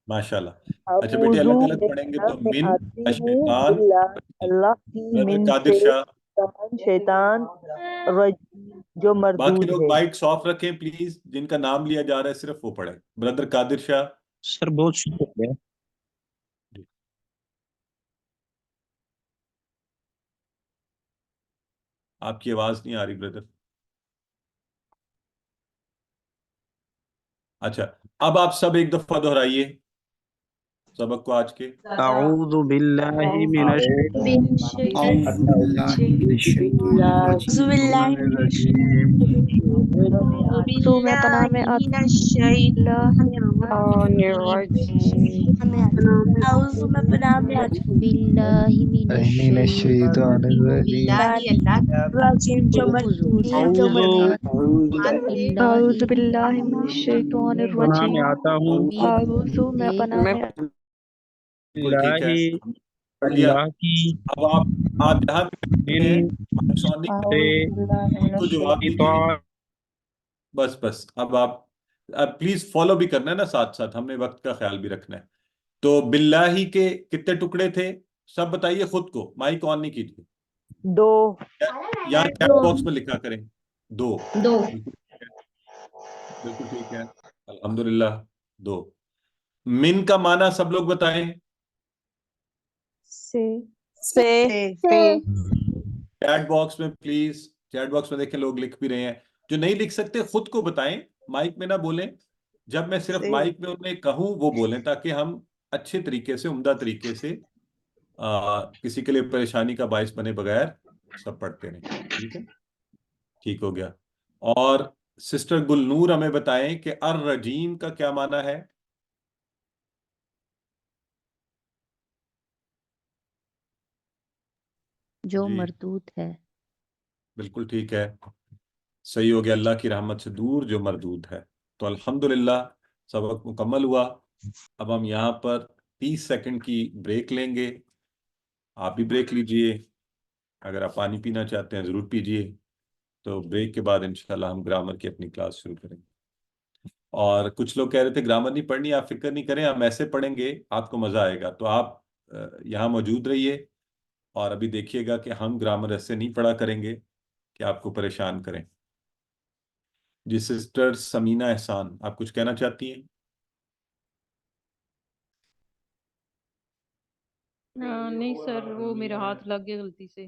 ماشاءاللہ۔ اچھا بیٹے، اعوذ الگ الگ میں پڑھیں گے پناہ تو میں من آتی ہوں الشیطان، باللہ اللہ کی، بردر من قادر سے شاہ۔ شیطان رجیم جو باقی مردود لوگ ہے۔ مائک صاف رکھیں پلیز، جن کا نام لیا جا رہا ہے صرف وہ پڑھیں۔ بردر قادر شاہ۔ سر بہت شکریہ۔ جی۔ آپ کی آواز نہیں آ رہی بردر۔ اچھا، اب آپ سب ایک دفعہ دہرائیے سبق کو آج کے۔ اعوذ باللہ من أعوذ بالله من الشيطان اعوذ الرجيم باللہ الشیطان الرجیم، أعوذ أعوذ بالله من الشيطان الرجيم اعوذ میں پناہ میں أعوذ آتا ہوں بالله من من الشیطان الشيطان الرجیم، الرجیم جو مردود ہے۔ اعوذ أعوذ بالله من الشيطان پناہ میں الرجيم آتا ہوں أعوذ میں پناہ میں بالکل ٹھیک ہے، اللہ، پڑھ لیا۔ اللہ کی، اب آپ جہاں بھی بیٹھے ہیں، من مائک آن نہیں سے کریں، أعوذ بالله خود من کو جواب الشيطان دیجیے۔ شیطان، بس اب پلیز فالو بھی کرنا ہے نا، ساتھ ساتھ ہم نے وقت کا خیال بھی رکھنا ہے۔ تو باللہ کے کتنے ٹکڑے تھے سب بتائیے خود کو، مائک آن نہیں کیجیے، دو یا چیٹ باکس میں لکھا کریں، دو۔ بالکل ٹھیک ہے، بالکل ٹھیک ہے، الحمدللہ، دو۔ من کا معنی سب لوگ بتائیں۔ سے چیٹ باکس میں پلیز، چیٹ باکس میں دیکھیں لوگ لکھ بھی رہے ہیں، جو نہیں لکھ سکتے خود کو بتائیں، مائک میں نہ بولیں، جب میں صرف مائک میں انہیں کہوں وہ بولیں، تاکہ ہم اچھے طریقے سے، عمدہ طریقے سے، کسی کے لیے پریشانی کا باعث بنے بغیر سب پڑھتے رہیں۔ ٹھیک ہے، ٹھیک ہو گیا۔ اور سسٹر گلنور ہمیں بتائیں کہ الرجیم کا کیا معنی ہے؟ جو جی مردود ہے۔ بالکل ٹھیک ہے، صحیح ہو گیا، اللہ کی رحمت سے دور جو مردود ہے۔ تو الحمدللہ سبق مکمل ہوا۔ اب ہم یہاں پر 30 سیکنڈ کی بریک لیں گے، آپ بھی بریک لیجئے، اگر آپ پانی پینا چاہتے ہیں ضرور پیجئے۔ تو بریک کے بعد انشاءاللہ ہم گرامر کی اپنی کلاس شروع کریں گے۔ اور کچھ لوگ کہہ رہے تھے گرامر نہیں پڑھنی، آپ فکر نہیں کریں، ہم ایسے پڑھیں گے آپ کو مزہ آئے گا۔ تو آپ یہاں موجود رہیے، اور ابھی دیکھیے گا کہ ہم گرامر ایسے نہیں پڑھا کریں گے کہ آپ کو پریشان کریں۔ جی سسٹر سمینہ احسان، آپ کچھ کہنا چاہتی ہیں؟ نہیں سر، وہ میرا ہاتھ لگ گیا غلطی سے۔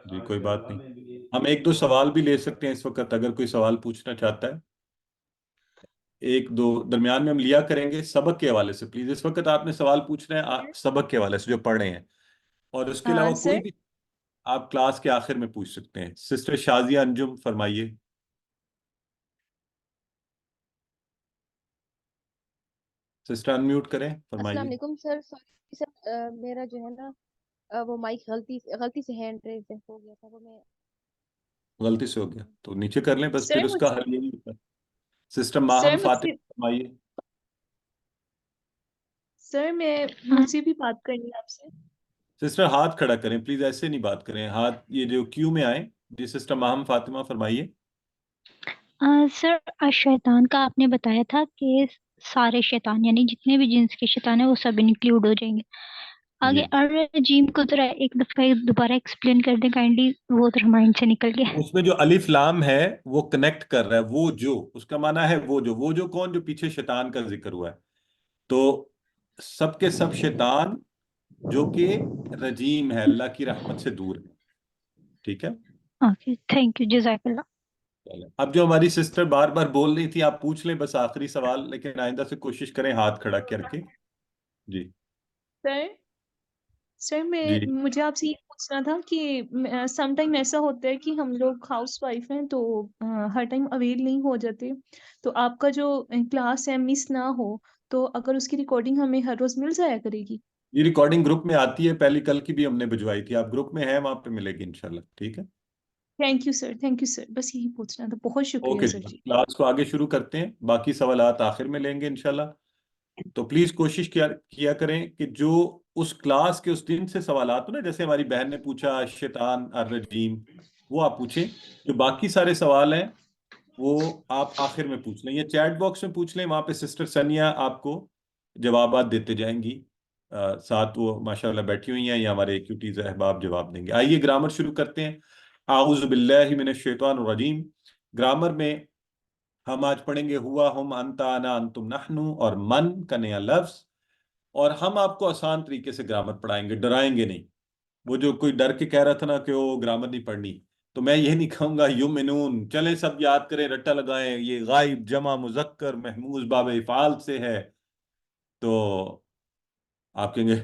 جی کوئی بات نہیں، ہم ایک دو سوال بھی لے سکتے ہیں اس وقت، اگر کوئی سوال پوچھنا چاہتا ہے۔ ایک دو درمیان میں ہم لیا کریں گے سبق کے حوالے سے. پلیز اس وقت آپ نے سوال پوچھ رہے ہیں سبق کے حوالے سے جو پڑھ رہے ہیں, اور اس کے علاوہ سر کوئی بھی آپ کلاس کے آخر میں پوچھ سکتے ہیں. سسٹر شازیہ انجم فرمائیے. سسٹر انمیوٹ کریں, السلام فرمائیے. علیکم سر. سوری سر، میرا جو ہے نا وہ مائک غلطی سے ہینڈ ریز ہو گیا تھا، وہ میں غلطی سے ہو گیا تو نیچے کر لیں بس, سر پھر اس کا حل یہی ہوتا ہے. سسٹر سر ماہم مجھے فاطمہ فرمائیے. سر مجھے بھی بات کرنی ہے آپ سے. سسٹر ہاتھ کھڑا کریں پلیز, ایسے نہیں بات کریں, ہاتھ یہ جو کیو میں آئیں. جی سسٹر ماہم فاطمہ فرمائیے. سر شیطان کا آپ نے بتایا تھا کہ سارے شیطان یعنی جتنے بھی جنس کے شیطان ہیں وہ سب انکلوڈ ہو جائیں گے. آگے جی الرجیم کو ذرا ایک دفعہ دوبارہ ایکسپلین کر دیں کائنڈلی, وہ ذرا مائنڈ سے نکل گیا. اس میں جو الف لام ہے وہ کنیکٹ کر رہا ہے, وہ جو اس کا معنی ہے وہ جو کون, جو پیچھے شیطان کا ذکر ہوا ہے. تو سب کے سب شیطان جو کہ رجیم ہے, اللہ کی رحمت سے دور ہے. ٹھیک ہے. اوکے تھینک یو, جزاک اللہ. اب جو ہماری سسٹر بار بار بول رہی تھی آپ پوچھ لیں بس آخری سوال, لیکن آئندہ سے کوشش کریں ہاتھ کھڑا کر کے. جی سر سر جی مجھے آپ سے یہ پوچھنا تھا کہ سم ٹائم ایسا ہوتا ہے کہ ہم لوگ ہاؤس وائف ہیں تو ہر ٹائم اویل نہیں ہو جاتے، تو آپ کا جو کلاس ہے مس نہ ہو تو اگر اس کی ریکارڈنگ ہمیں ہر روز مل جایا کرے گی؟ یہ ریکارڈنگ گروپ میں آتی ہے, پہلی کل کی بھی ہم نے بھجوائی تھی, آپ گروپ میں ہیں وہاں پہ ملے گی انشاءاللہ. ٹھیک ہے. تھینک یو سر، بس یہی پوچھنا تھا. بہت شکریہ اوکے سر جی, جی. کلاس کو آگے شروع کرتے ہیں, باقی سوالات آخر میں لیں گے انشاءاللہ. تو پلیز کوشش کیا کریں کہ جو اس کلاس کے اس دن سے سوالات ہو نا, جیسے ہماری بہن نے پوچھا شیطان الرجیم, وہ آپ پوچھیں. جو باقی سارے سوال ہیں وہ آپ آخر میں پوچھ لیں یا چیٹ باکس میں پوچھ لیں, وہاں پہ سسٹر سنیا آپ کو جوابات دیتے جائیں گی. ساتھ وہ ماشاءاللہ بیٹھی ہوئی ہیں, یا ہمارے کیوٹیز احباب جواب دیں گے. آئیے گرامر شروع کرتے ہیں. اعوذ باللہ من الشیطان الرجیم. گرامر میں ہم آج پڑھیں گے ہوا, ہم, انتا, انا, انتم, نحنو اور من کا نیا لفظ. اور ہم آپ کو آسان طریقے سے گرامر پڑھائیں گے, ڈرائیں گے نہیں. وہ جو کوئی ڈر کے کہہ رہا تھا نا کہ وہ گرامر نہیں پڑھنی, تو میں یہ نہیں کہوں گا یمنون, چلیں سب یاد کریں, رٹا لگائیں, یہ غائب جمع مذکر محموز باب افعال سے ہے. تو آپ کہیں گے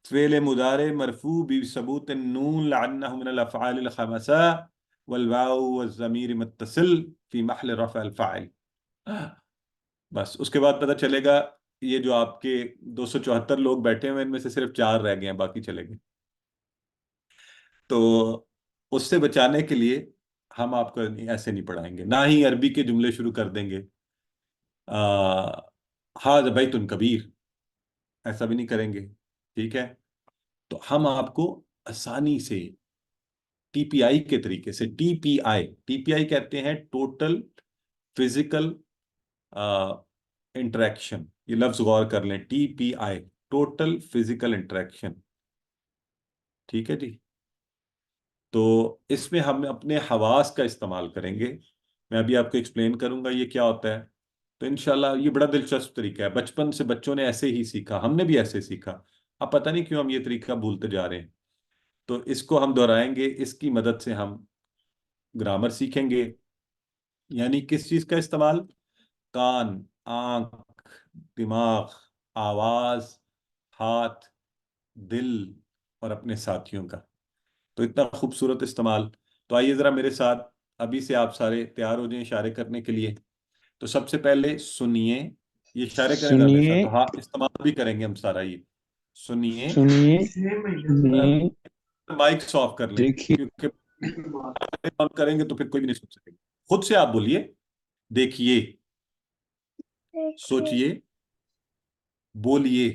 فعل مضارع مرفوع بثبوت النون لعنه من الافعال الخمسه والواو والضمیر متصل فی محل رفع الفاعل. بس اس کے بعد پتہ چلے گا یہ جو آپ کے 274 لوگ بیٹھے ہوئے ان میں سے صرف 4 رہ گئے ہیں, باقی چلے گئے. تو اس سے بچانے کے لیے ہم آپ کو ایسے نہیں پڑھائیں گے, نہ ہی عربی کے جملے شروع کر دیں گے ہاذا بیت کبیر, ایسا بھی نہیں کریں گے. ٹھیک ہے. تو ہم آپ کو آسانی سے ٹی پی آئی کے طریقے سے, ٹی پی آئی کہتے ہیں ٹوٹل فزیکل انٹریکشن. یہ لفظ غور کر لیں, ٹی پی آئی, ٹوٹل فزیکل انٹریکشن. ٹھیک ہے جی. تو اس میں ہم اپنے حواس کا استعمال کریں گے. میں ابھی آپ کو ایکسپلین کروں گا یہ کیا ہوتا ہے. تو انشاءاللہ یہ بڑا دلچسپ طریقہ ہے, بچپن سے بچوں نے ایسے ہی سیکھا, ہم نے بھی ایسے سیکھا. اب پتہ نہیں کیوں ہم یہ طریقہ بھولتے جا رہے ہیں. تو اس کو ہم دہرائیں گے, اس کی مدد سے ہم گرامر سیکھیں گے. یعنی کس چیز کا استعمال؟ کان, آنکھ, دماغ, آواز, ہاتھ, دل اور اپنے ساتھیوں کا. تو اتنا خوبصورت استعمال. تو آئیے ذرا میرے ساتھ ابھی سے آپ سارے تیار ہو جائیں اشارے کرنے کے لیے. تو سب سے پہلے سنیے, یہ اشارے کریں ذرا میرے ساتھ, سنیے تو ہاں استعمال بھی کریں گے ہم سارا. یہ سنیے, سنیے مائک آف کر لیں دیکھیے. کیونکہ آن کریں گے تو پھر کوئی بھی نہیں سن سکے گا. خود سے آپ بولیے, دیکھیے, سوچئے, بولیے,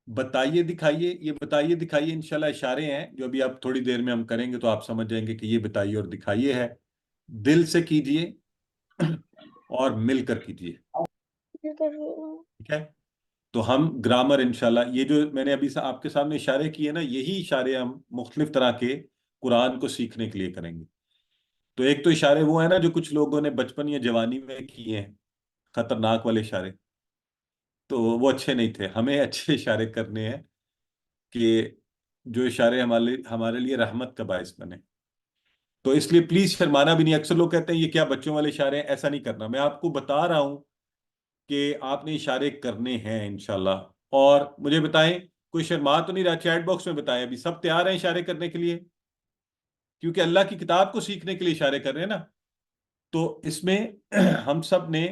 بتائیے, دکھائیے. یہ بتائیے دکھائیے انشاءاللہ اشارے ہیں جو ابھی آپ تھوڑی دیر میں ہم کریں گے, تو آپ سمجھ جائیں گے کہ یہ بتائیے اور دکھائیے ہے. دل سے کیجئے اور مل کر کیجئے. ٹھیک ہے. تو ہم گرامر انشاءاللہ یہ جو میں نے ابھی آپ کے سامنے اشارے کیے نا, یہی اشارے ہم مختلف طرح کے قرآن کو سیکھنے کے لیے کریں گے. تو ایک تو اشارے وہ ہیں نا جو کچھ لوگوں نے بچپن یا جوانی میں کیے ہیں, خطرناک والے اشارے, تو وہ اچھے نہیں تھے. ہمیں اچھے اشارے کرنے ہیں کہ جو اشارے ہمارے لیے رحمت کا باعث بنے. تو اس لیے پلیز شرمانا بھی نہیں. اکثر لوگ کہتے ہیں یہ کیا بچوں والے اشارے ہیں، ایسا نہیں کرنا. میں آپ کو بتا رہا ہوں کہ آپ نے اشارے کرنے ہیں انشاءاللہ. اور مجھے بتائیں، کوئی شرما تو نہیں رہا؟ چیٹ باکس میں بتائیں. ابھی سب تیار ہیں اشارے کرنے کے لیے؟ کیونکہ اللہ کی کتاب کو سیکھنے کے لیے اشارے کر رہے ہیں نا. تو اس میں ہم سب نے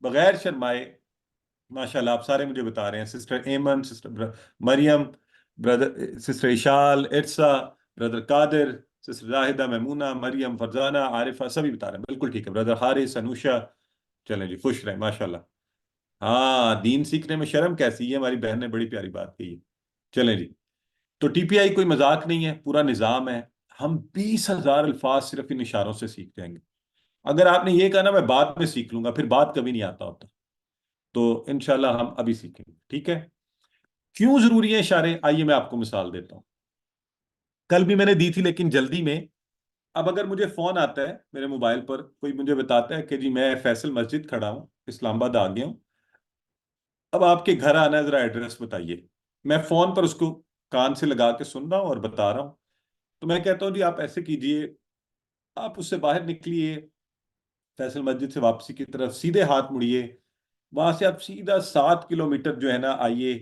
بغیر شرمائے، ماشاءاللہ آپ سارے مجھے بتا رہے ہیں. سسٹر ایمن، سسٹر مریم، بردر سسٹر اشال، ارسا، بردر قادر، سسٹر زاہدہ، میمونہ، مریم، فرزانہ، عارفہ، سبھی بتا رہے ہیں. بالکل ٹھیک ہے. بردر حارث، انوشا. چلیں جی، خوش رہیں ماشاءاللہ. ہاں، دین سیکھنے میں شرم کیسی؟ یہ ہماری بہن نے بڑی پیاری بات کہی ہے. چلیں جی. تو ٹی پی آئی کوئی مذاق نہیں ہے، پورا نظام ہے. ہم 20,000 الفاظ صرف ان اشاروں سے سیکھ جائیں گے. اگر آپ نے یہ کہا نا میں بعد میں سیکھ لوں گا، پھر بات کبھی نہیں آتا ہوتا. تو انشاءاللہ ہم ابھی سیکھیں گے. ٹھیک ہے؟ کیوں ضروری ہیں اشارے؟ آئیے میں آپ کو مثال دیتا ہوں. کل بھی میں نے دی تھی لیکن جلدی میں. اب اگر مجھے فون آتا ہے میرے موبائل پر، کوئی مجھے بتاتا ہے کہ جی میں فیصل مسجد کھڑا ہوں، اسلام آباد آ گیا ہوں، اب آپ کے گھر آنا ہے، ذرا ایڈریس بتائیے. میں فون پر اس کو کان سے لگا کے سن رہا ہوں اور بتا رہا ہوں. تو میں کہتا ہوں جی آپ ایسے کیجئے، آپ اس سے باہر نکلیے، فیصل مسجد سے واپسی کی طرف سیدھے ہاتھ مڑیے، وہاں سے آپ سیدھا 7 کلومیٹر جو ہے نا آئیے،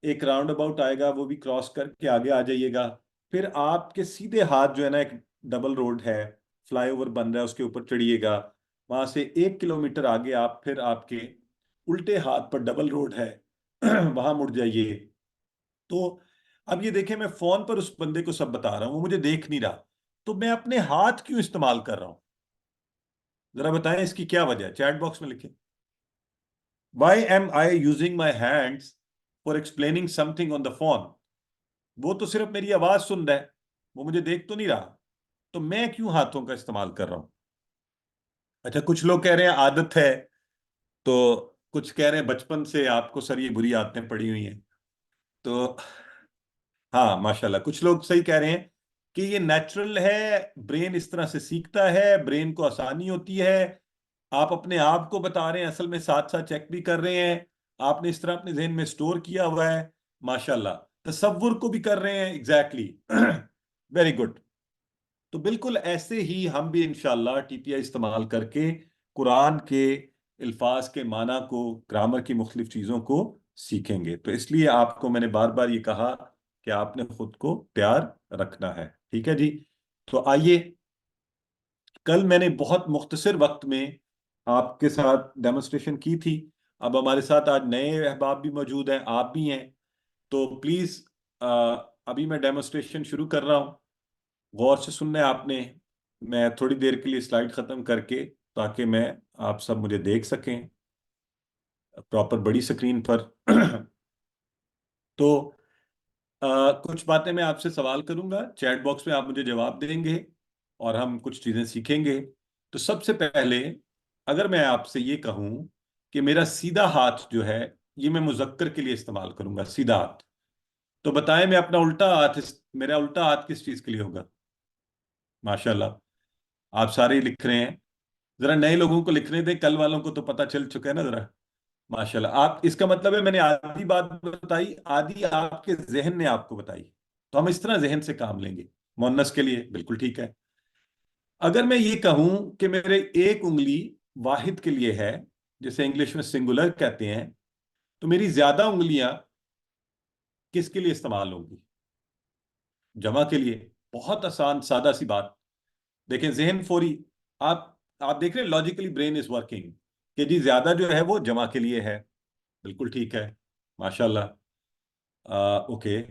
ایک راؤنڈ اباؤٹ آئے گا، وہ بھی کراس کر کے آگے آ جائیے گا. پھر آپ کے سیدھے ہاتھ جو ہے نا ایک ڈبل روڈ ہے، فلائی اوور بن رہا ہے، اس کے اوپر چڑھیے گا. وہاں سے 1 کلومیٹر آگے پھر آپ کے الٹے ہاتھ پر ڈبل روڈ ہے، وہاں مڑ جائیے. تو اب یہ دیکھیں، میں فون پر اس بندے کو سب بتا رہا ہوں، وہ مجھے دیکھ نہیں رہا، تو میں اپنے ہاتھ کیوں استعمال کر رہا ہوں؟ ذرا بتائیں اس کی کیا وجہ ہے؟ چیٹ باکس میں لکھیں. Why am I using my hands for explaining something on the phone? وہ تو صرف میری آواز سن رہا ہے، وہ مجھے دیکھ تو نہیں رہا. تو میں کیوں ہاتھوں کا استعمال کر رہا ہوں؟ اچھا، کچھ لوگ کہہ رہے ہیں عادت ہے، تو کچھ کہہ رہے ہیں بچپن سے آپ کو سر یہ بری عادتیں پڑی ہوئی ہیں. تو ہاں ماشاءاللہ، کچھ لوگ صحیح کہہ رہے ہیں کہ یہ نیچرل ہے، برین اس طرح سے سیکھتا ہے، برین کو آسانی ہوتی ہے. آپ اپنے آپ کو بتا رہے ہیں، اصل میں ساتھ ساتھ چیک بھی کر رہے ہیں. آپ نے اس طرح اپنے ذہن میں سٹور کیا ہوا ہے. ماشاءاللہ، تصور کو بھی کر رہے ہیں. Exactly, very good. تو بالکل ایسے ہی ہم بھی انشاءاللہ ٹی پی آئی استعمال کر کے قرآن کے الفاظ کے معنی کو، گرامر کی مختلف چیزوں کو سیکھیں گے. تو اس لیے آپ کو میں نے بار بار یہ کہا کہ آپ نے خود کو تیار رکھنا ہے. ٹھیک ہے جی؟ تو آئیے، کل میں نے بہت مختصر وقت میں آپ کے ساتھ ڈیمونسٹریشن کی تھی. اب ہمارے ساتھ آج نئے احباب بھی موجود ہیں، آپ بھی ہیں. تو پلیز ابھی میں ڈیمونسٹریشن شروع کر رہا ہوں، غور سے سننا ہے آپ نے. میں تھوڑی دیر کے لیے سلائیڈ ختم کر کے، تاکہ میں آپ سب مجھے دیکھ سکیں پراپر بڑی سکرین پر. تو کچھ باتیں میں آپ سے سوال کروں گا، چیٹ باکس میں آپ مجھے جواب دیں گے اور ہم کچھ چیزیں سیکھیں گے. تو سب سے پہلے اگر میں آپ سے یہ کہوں کہ میرا سیدھا ہاتھ جو ہے یہ میں مذکر کے لیے استعمال کروں گا، سیدھا ہاتھ، تو بتائیں میں اپنا الٹا ہاتھ، میرا الٹا ہاتھ کس چیز کے لیے ہوگا؟ ماشاءاللہ آپ سارے ہی لکھ رہے ہیں. ذرا نئے لوگوں کو لکھنے دیں، کل والوں کو تو پتہ چل چکا ہے نا. ذرا ماشاءاللہ، آپ، اس کا مطلب ہے میں نے آدھی بات بتائی، آدھی آپ کے ذہن نے آپ کو بتائی. تو ہم اس طرح ذہن سے کام لیں گے. مونس کے لیے بالکل ٹھیک ہے. اگر میں یہ کہوں کہ میرے ایک انگلی واحد کے لیے ہے، جسے انگلش میں سنگولر کہتے ہیں، تو میری زیادہ انگلیاں کس کے لیے استعمال ہوں گی؟ جمع کے لیے. بہت آسان سادہ سی بات. دیکھیں ذہن فوری، آپ دیکھ رہے ہیں لاجیکلی برین از ورکنگ کہ جی زیادہ جو ہے وہ جمع کے لیے ہے. بالکل ٹھیک ہے، ماشاءاللہ. اوکے،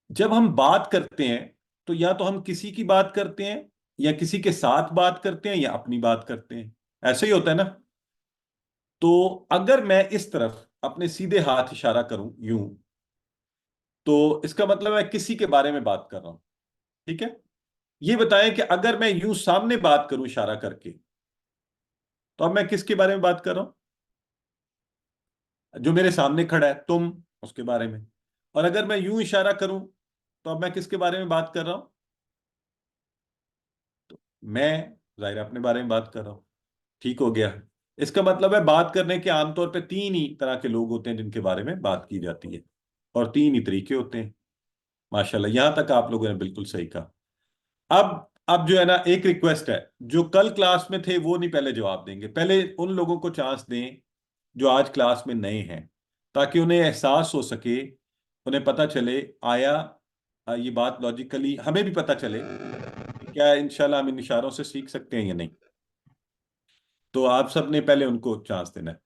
جب ہم بات کرتے ہیں تو یا تو ہم کسی کی بات کرتے ہیں، یا کسی کے ساتھ بات کرتے ہیں، یا اپنی بات کرتے ہیں. ایسے ہی ہوتا ہے نا. تو اگر میں اس طرف اپنے سیدھے ہاتھ اشارہ کروں یوں، تو اس کا مطلب ہے کسی کے بارے میں بات کر رہا ہوں. ٹھیک ہے؟ یہ بتائیں کہ اگر میں یوں سامنے بات کروں اشارہ کر کے، تو اب میں کس کے بارے میں بات کر رہا ہوں؟ جو میرے سامنے کھڑا ہے، تم، اس کے بارے میں. اور اگر میں یوں اشارہ کروں تو اب میں کس کے بارے میں بات کر رہا ہوں؟ تو میں ظاہر اپنے بارے میں بات کر رہا ہوں. ٹھیک ہو گیا. اس کا مطلب ہے بات کرنے کے عام طور پہ 3 ہی طرح کے لوگ ہوتے ہیں جن کے بارے میں بات کی جاتی ہے، اور 3 ہی طریقے ہوتے ہیں. ماشاءاللہ، یہاں تک آپ لوگوں نے بالکل صحیح کہا. اب اب جو ہے نا ایک ریکویسٹ ہے، جو کل کلاس میں تھے وہ نہیں پہلے جواب دیں گے، پہلے ان لوگوں کو چانس دیں جو آج کلاس میں نئے ہیں، تاکہ انہیں احساس ہو سکے، انہیں پتہ چلے آیا یہ بات لاجیکلی ہمیں بھی پتہ چلے کہ کیا انشاءاللہ ہم ان اشاروں سے سیکھ سکتے ہیں یا نہیں. تو آپ سب نے پہلے ان کو چانس دینا ہے.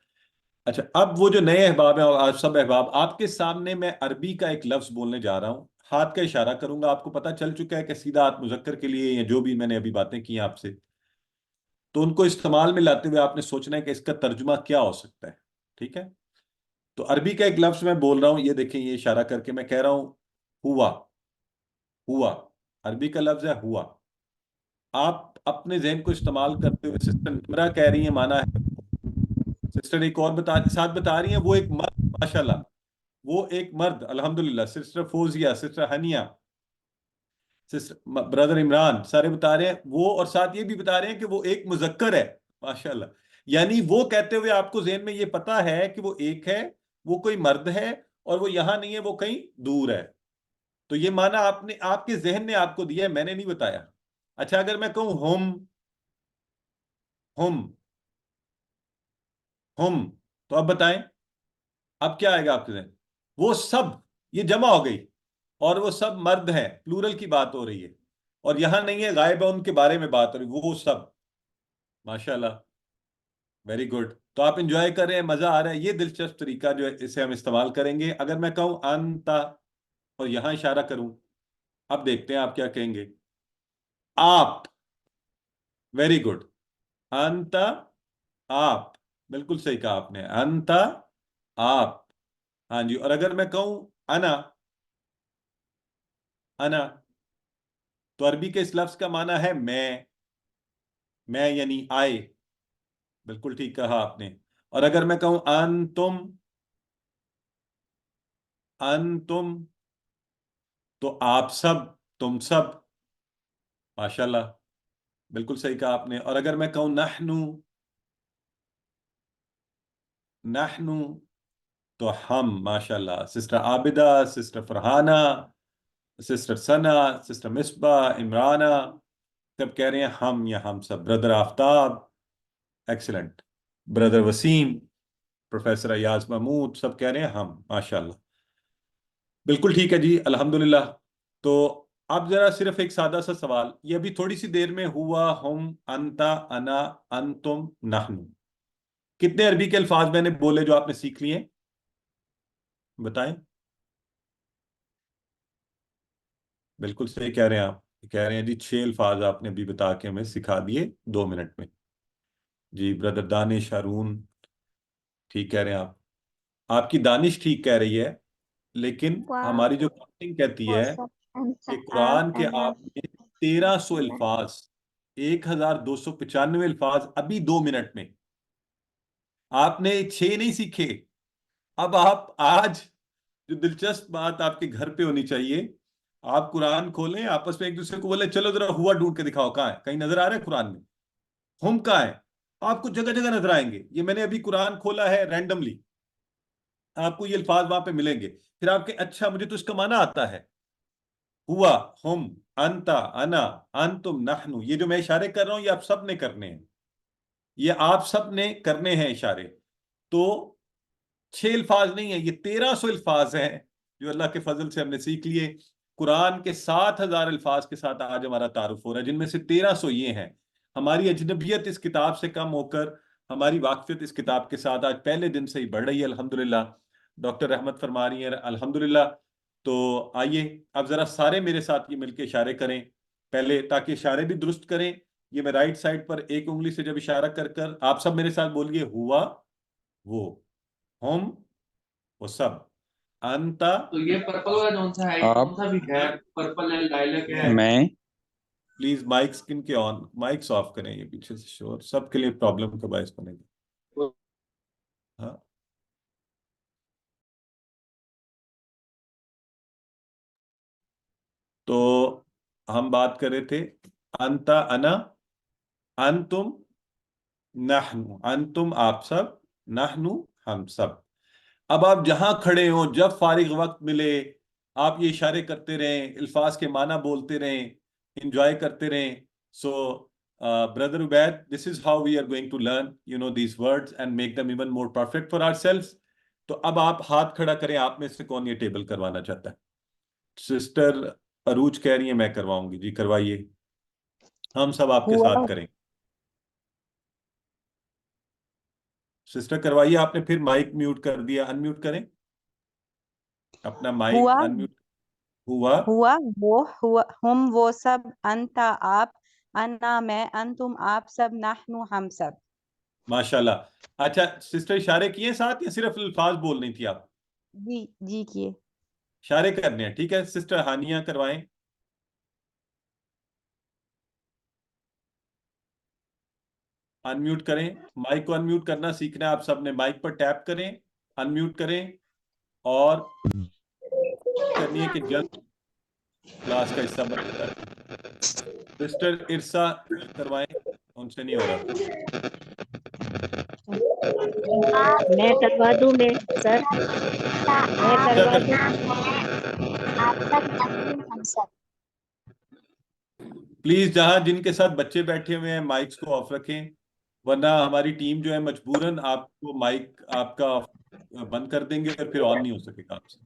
اچھا، اب وہ جو نئے احباب ہیں اور آپ سب احباب، آپ کے سامنے میں عربی کا ایک لفظ بولنے جا رہا ہوں، ہاتھ کا اشارہ کروں گا، آپ کو پتہ چل چکا ہے کہ سیدھا ہاتھ مذکر کے لیے یا جو بھی میں نے ابھی باتیں کی ہیں آپ سے، تو ان کو استعمال میں لاتے ہوئے آپ نے سوچنا ہے کہ اس کا ترجمہ کیا ہو سکتا ہے. ٹھیک ہے؟ تو عربی کا ایک لفظ میں بول رہا ہوں، یہ دیکھیں، یہ اشارہ کر کے میں کہہ رہا ہوں ہوا. ہوا عربی کا لفظ ہے ہوا. آپ اپنے ذہن کو استعمال کرتے ہوئے سسٹر نمرہ کہہ رہی ہیں مانا ہے، سسٹر ایک اور ساتھ بتا رہی ہیں وہ ایک مرد، ماشاءاللہ وہ ایک مرد، الحمدللہ، سسٹر فوزیہ، سسٹر ہنیا، برادر عمران، سارے بتا رہے ہیں وہ، اور ساتھ یہ بھی بتا رہے ہیں کہ وہ ایک مذکر ہے. ماشاءاللہ، یعنی وہ کہتے ہوئے آپ کو ذہن میں یہ پتا ہے کہ وہ ایک ہے، وہ کوئی مرد ہے، اور وہ یہاں نہیں ہے، وہ کہیں دور ہے. تو یہ معنی آپ کے ذہن نے آپ کو دیا ہے، میں نے نہیں بتایا. اچھا، اگر میں کہوں ہم تو اب بتائیں اب کیا آئے گا آپ کے ذہن؟ وہ سب، یہ جمع ہو گئی، اور وہ سب مرد ہیں، پلورل کی بات ہو رہی ہے، اور یہاں نہیں ہے غائب ہے، ان کے بارے میں بات ہو رہی، وہ سب. ماشاءاللہ، ویری گڈ. تو آپ انجوائے کر رہے ہیں، مزہ آ رہا ہے. یہ دلچسپ طریقہ جو ہے اسے ہم استعمال کریں گے. اگر میں کہوں انتا اور یہاں اشارہ کروں، اب دیکھتے ہیں آپ کیا کہیں گے. آپ، ویری گڈ. انتا، آپ، بالکل صحیح کہا آپ نے، انتا، آپ. ہاں جی. اور اگر میں کہوں انا تو عربی کے اس لفظ کا معنی ہے میں یعنی آئے. بالکل ٹھیک کہا آپ نے. اور اگر میں کہوں انتم تو آپ سب، تم سب. ماشاءاللہ، بالکل صحیح کہا آپ نے. اور اگر میں کہوں نحنو تو ہم. ماشاءاللہ، sister Abida, sister Farhana, sister Sana, sister Misbah, Imrana, سب کہہ رہے ہیں ہم یا ہم سب. Brother Aftab, excellent. Brother Waseem, professor Ayaz Mahmood, سب کہہ رہے ہیں ہم. ماشاءاللہ، بالکل ٹھیک ہے جی، الحمدللہ. تو اب ذرا صرف ایک سادہ سا سوال، یہ ابھی تھوڑی سی دیر میں ہوا، ہم، انتا، انا، انتم، نحن، کتنے عربی کے الفاظ میں نے بولے جو آپ نے سیکھ لیے ہیں؟ بتائیں. بالکل صحیح کہہ رہے ہیں آپ، کہہ رہے ہیں جی 6 الفاظ آپ نے ابھی بتا کے ہمیں سکھا دیے 2 منٹ میں. جی بردر دانش، ہارون، ٹھیک کہہ رہے ہیں آپ. آپ کی دانش ٹھیک کہہ رہی ہے، لیکن ہماری جو کاؤنٹنگ کہتی ہے کہ قرآن کے آپ نے 1300 الفاظ، 1295 الفاظ ابھی 2 منٹ میں، آپ نے 6 نہیں سیکھے. اب آپ آج جو دلچسپ بات آپ کے گھر پہ ہونی چاہیے، آپ قرآن کھولیں، آپس میں ایک دوسرے کو بولے چلو ذرا ہوا ڈھونڈ کے دکھاؤ، کہاں ہے؟ کہیں نظر آ رہا ہے قرآن میں؟ ہم کہاں ہے؟ آپ کو جگہ جگہ نظر آئیں گے. یہ میں نے ابھی قرآن کھولا ہے رینڈملی، آپ کو یہ الفاظ وہاں پہ ملیں گے. پھر آپ کے اچھا مجھے تو اس کا معنی آتا ہے، ہوا، ہم، انتا، انا، انتم، نحنو. یہ جو میں اشارے کر رہا ہوں یہ آپ سب نے کرنے ہیں، یہ آپ سب نے کرنے ہیں اشارے. تو 6 الفاظ نہیں ہیں، یہ 1300 الفاظ ہیں جو اللہ کے فضل سے ہم نے سیکھ لیے. قرآن کے 7000 الفاظ کے ساتھ آج ہمارا تعارف ہو رہا ہے، جن میں سے 1300 یہ ہیں. ہماری اجنبیت اس کتاب سے کم ہو کر ہماری واقفیت اس کتاب کے ساتھ آج پہلے دن سے ہی بڑھ رہی ہے، الحمدللہ. ڈاکٹر رحمت فرما رہی ہیں الحمدللہ. تو آئیے اب ذرا سارے میرے ساتھ یہ مل کے اشارے کریں پہلے، تاکہ اشارے بھی درست کریں. یہ میں رائٹ سائڈ پر ایک انگلی سے جب اشارہ کر آپ سب میرے ساتھ بولیے، ہوا، وہ، ہم، وہ سب، انتا. تو یہ پرپل والا کون سا ہے؟ کون سا بھی ہے پرپل ڈائلگ ہے؟ میں پلیز مائکس کن کے آن، مائکس آف کریں، یہ پیچھے سے شور سب کے لیے پرابلم کا باعث بنے گا. ہاں، تو ہم بات کر رہے تھے انتا، انا، انتم، نحنو. انتم آپ سب، نحنو ہم سب. اب آپ جہاں کھڑے ہوں، جب فارغ وقت ملے، آپ یہ اشارے کرتے رہیں، الفاظ کے معنی بولتے رہیں، انجوائے کرتے رہیں. So brother Ubaid, this is how we are going to learn, these words and make them even more perfect for ourselves. تو اب آپ ہاتھ کھڑا کریں, آپ میں سے کون یہ ٹیبل کروانا چاہتا ہے؟ سسٹر عروج کہہ رہی ہیں میں کرواؤں گی. جی کروائیے, ہم سب آپ کے ساتھ کریں. سسٹر کروائیے. آپ نے پھر مائک میوٹ کر دیا, ان میوٹ کریں اپنا مائک. ان میوٹ. ہوا وہ ہم وہ سب, انتا آپ, انا میں, انتم آپ سب, نحنو ہم سب. ماشاءاللہ. اچھا سسٹر اشارے کیے ساتھ یا صرف الفاظ بولنی تھی آپ؟ جی کیے. اشارے کرنے ہیں, ٹھیک ہے. سسٹر ہانیہ کروائیں. ان میوٹ کریں, مائک کو ان میوٹ کرنا سیکھنا ہے آپ سب نے. مائک پر ٹیپ کریں, ان میوٹ کریں, اور کرنی ہے کہ جلد کلاس کا حصہ بن جائے. سسٹر ارسا کروائیں, ان سے نہیں ہو رہا. میں کروا دوں میں سر, میں کروا دوں. پلیز جہاں جن کے ساتھ بچے بیٹھے ہوئے ہیں مائکس کو آف رکھیں, ورنہ ہماری ٹیم جو ہے مجبوراً آپ کو مائک آپ کا بند کر دیں گے اور پھر آن نہیں ہو سکے گا آپ سے.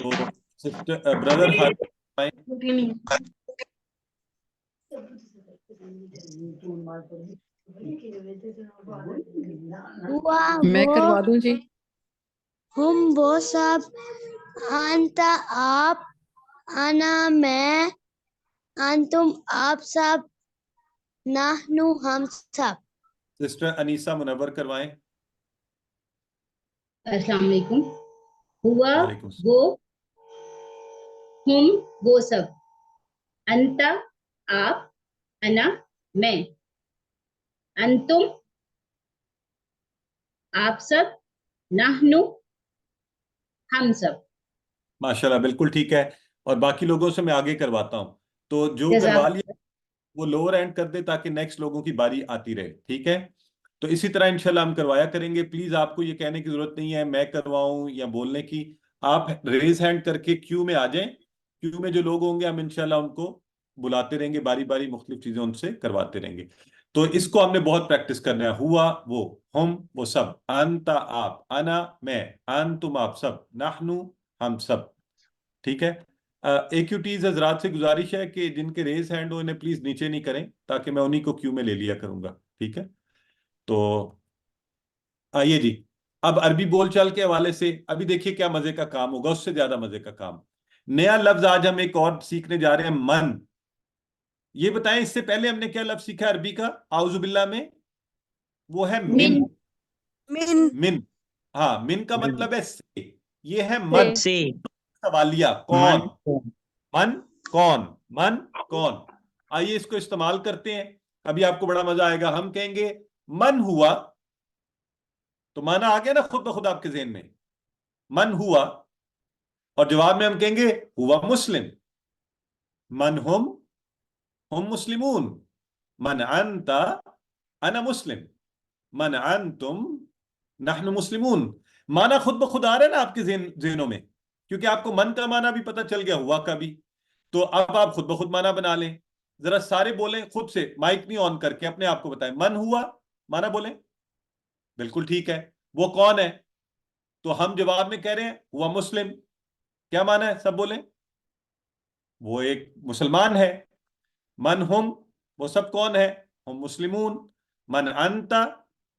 تو سسٹر برادر میں کروا دوں جی. ہم وہ سب, انتا آپ, انا میں, انتم آپ سب, نحنو ہم سب. سسٹر انیسہ منور کروائیں. السلام علیکم. ہوا وعلیکم السلام. وہ ہم وہ سب, انتا آپ, انا میں, انتم آپ سب, نحنو ہم سب. ماشاءاللہ بالکل ٹھیک ہے. اور باقی لوگوں سے میں آگے کرواتا ہوں, تو جو کروا لیا وہ لوور اینڈ کر دے تاکہ نیکسٹ لوگوں کی باری آتی رہے. ٹھیک ہے, تو اسی طرح انشاءاللہ ہم کروایا کریں گے. پلیز آپ کو یہ کہنے کی ضرورت نہیں ہے میں کرواؤں یا بولنے کی. آپ ریز ہینڈ کر کے کیو میں آ جائیں. کیو میں جو لوگ ہوں گے ہم انشاءاللہ ان کو بلاتے رہیں گے, باری باری مختلف چیزیں ان سے کرواتے رہیں گے. تو اس کو ہم نے بہت پریکٹس کرنا ہے. ہوا وہ, ہم وہ سب, انتا آپ, انا میں, انتم آپ سب, نحنو ہم سب. ٹھیک ہے. ایکیوٹیز حضرات سے گزارش ہے کہ جن کے ریز ہینڈ ہو انہیں پلیز نیچے نہیں کریں تاکہ میں انہی کو کیو میں لے لیا کروں گا. ٹھیک ہے. تو آئیے جی, اب عربی بول چال کے حوالے سے ابھی دیکھیے کیا مزے کا کام ہوگا, اس سے زیادہ مزے کا کام. نیا لفظ آج ہم ایک اور سیکھنے جا رہے ہیں, من. یہ بتائیں اس سے پہلے ہم نے کیا لفظ سیکھا عربی کا اعوذ باللہ میں؟ وہ ہے من. من. ہاں, من کا مطلب ہے سے. یہ ہے من سوالیہ, کون. من کون, من کون. آئیے اس کو استعمال کرتے ہیں. ابھی آپ کو بڑا مزہ آئے گا. ہم کہیں گے من ہوا, تو مانا آ گیا نا خود بخود آپ کے ذہن میں, من ہوا. اور جواب میں ہم کہیں گے ہوا مسلم. من ہم مسلمون. من انتا, انا مسلم. من انتم, نحن مسلمون. مانا خود بخود آ رہا ہے نا آپ کے ذہنوں میں, کیونکہ آپ کو من کا مانا بھی پتہ چل گیا, ہوا کا بھی. تو اب آپ خود بخود مانا بنا لیں. ذرا سارے بولیں خود سے, مائک نہیں آن کر کے, اپنے آپ کو بتائیں. من ہوا مانا بولیں. بالکل ٹھیک ہے. وہ کون ہے؟ تو ہم جواب میں کہہ رہے ہیں ہوا مسلم. کیا مانا ہے؟ سب بولیں. وہ ایک مسلمان ہے. من ہم, وہ سب کون ہے؟ ہم مسلمون. من انتا,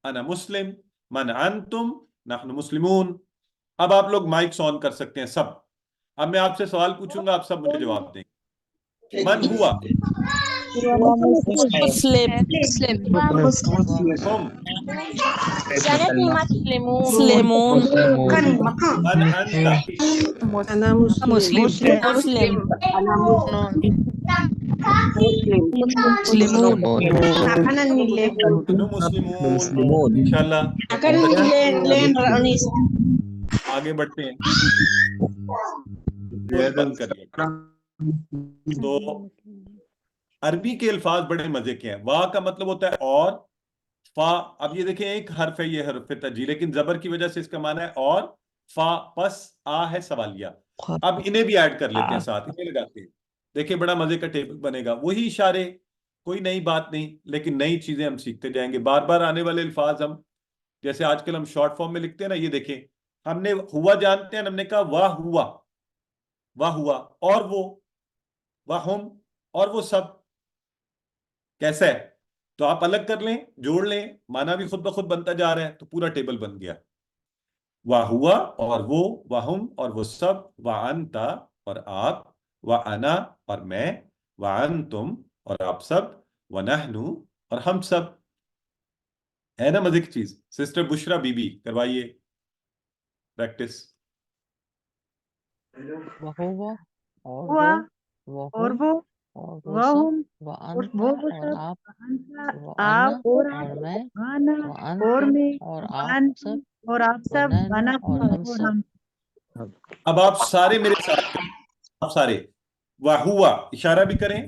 انا مسلم. من انتم, نحن مسلمون. اب آپ لوگ مائک آن کر سکتے ہیں سب. اب میں آپ سے سوال پوچھوں گا, آپ سب مجھے جواب دیں. من ہوا, من انتا, مسلمون. انشاءاللہ آگے بڑھتے ہیں. بند کر لیا. تو عربی کے الفاظ بڑے مزے کے ہیں. وا کا مطلب ہوتا ہے اور, فا. اب یہ دیکھیں ایک حرف ہے, یہ حرف ترجیع, لیکن زبر کی وجہ سے اس کا معنی ہے اور. فا پس آ ہے سوالیہ. اب انہیں بھی ایڈ کر لیتے ہیں ساتھ, انہیں لگاتے ہیں. دیکھیں بڑا مزے کا ٹیبل بنے گا. وہی اشارے کوئی نئی بات نہیں، لیکن نئی چیزیں ہم سیکھتے جائیں گے. بار بار آنے والے الفاظ ہم جیسے آج کل ہم شارٹ فارم میں لکھتے ہیں نا، یہ دیکھیں ہم نے ہوا جانتے ہیں، ہم نے کہا واہ ہوا، واہ ہوا، اور وہ واہم، اور وہ سب کیسا ہے؟ تو آپ الگ کر لیں، جوڑ لیں، معنی بھی خود بخود بنتا جا رہا ہے، تو پورا ٹیبل بن گیا. واہ ہوا اور وہ، واہم اور وہ سب، وانتا اور آپ، وانا اور میں، وانتم اور آپ سب، ونحنو اور ہم سب. ہے نا مزے کی چیز؟ سسٹر بشرا بی بی کروائیے پریکٹس. وہو اور ہوا وہ اور وہم وہ اور وہ سب وہم اور وانتا وہ اور سب آپ انت وانا آپ اور اور میں آنا اور وانتم میں اور آپ سب وانتم اور آپ سب ونحن ونحن اور ہم اور سب. ہم. اب آپ سارے میرے ساتھ کریں، آپ سارے واہوا اشارہ بھی کریں.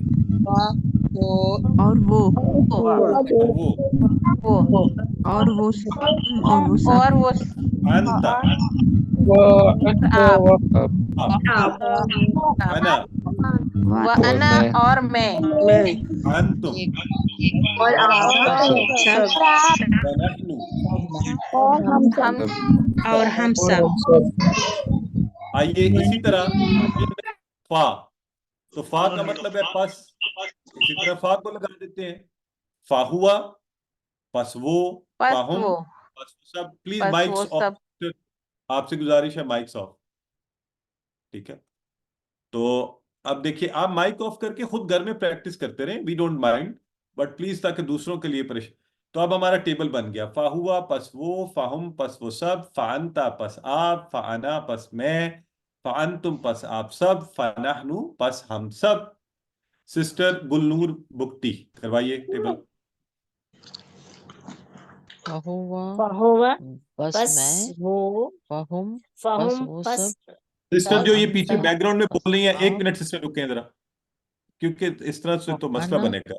اور وہ وہ اور وہ سب اور وہ انت انا وانا اور میں انتم اور آپ سب ونحن ہم اور ہم سب. آئیے اسی طرح فا، تو فا کا مطلب ہے پس، اسی طرح فا کو لگا دیتے ہیں. فا ہوا، پس وہ، پس فاہم، وہ پس وہ سب. پلیز پس وہ مائکس سب. آف، آپ سے گزارش ہے مائکس آف. ٹھیک ہے، تو اب دیکھیے آپ مائک آف کر کے خود گھر میں پریکٹس کرتے رہیں، we don't mind, but please تاکہ دوسروں کے لیے پریشان. تو اب ہمارا ٹیبل بن گیا. فا ہوا پس وہ، فاہم پس وہ سب، فانتا پس آپ، فانا پس میں، فانتم پس آپ سب، فنحنو پس ہم سب. سسٹر گلنور بکٹی کروائیے ٹیبل. وہوا بس بس میں، وہ فہم بس فہم وہ پس سب، سسٹر جو یہ پیچھے وانتا بیک گراؤنڈ میں بس بول رہی ہیں، ایک آپ منٹ سسٹر رکیں ذرا، کیونکہ اس طرح سے تو مسئلہ وانا بنے گا.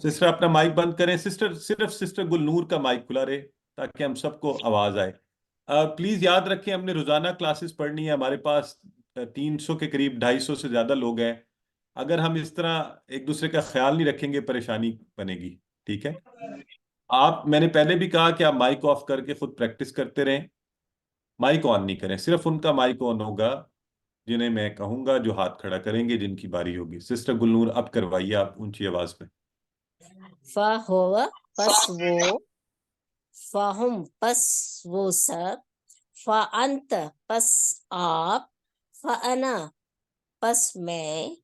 سسٹر اپنا مائک بند کریں. سسٹر صرف سسٹر گلنور کا مائک کھلا رہے تاکہ ہم سب کو آواز آئے. پلیز یاد رکھیں ہم نے روزانہ کلاسز پڑھنی ہے، ہمارے پاس 300 کے قریب، 250 سے زیادہ لوگ ہیں. اگر ہم اس طرح ایک دوسرے کا خیال نہیں رکھیں گے پریشانی بنے گی. ٹھیک ہے، میں نے پہلے بھی کہا کہ آپ مائک آف کر کے خود پریکٹس کرتے رہیں، مائک آن نہیں کریں. صرف ان کا مائک آن ہوگا جنہیں میں کہوں گا، جو ہاتھ کھڑا کریں گے، جن کی باری ہوگی. سسٹر گلنور اب کروائیے آپ اونچی آواز میں. فا ہوا پس وہ، فاہم پس وہ سب، فا انت پس آپ، فانا پس میں،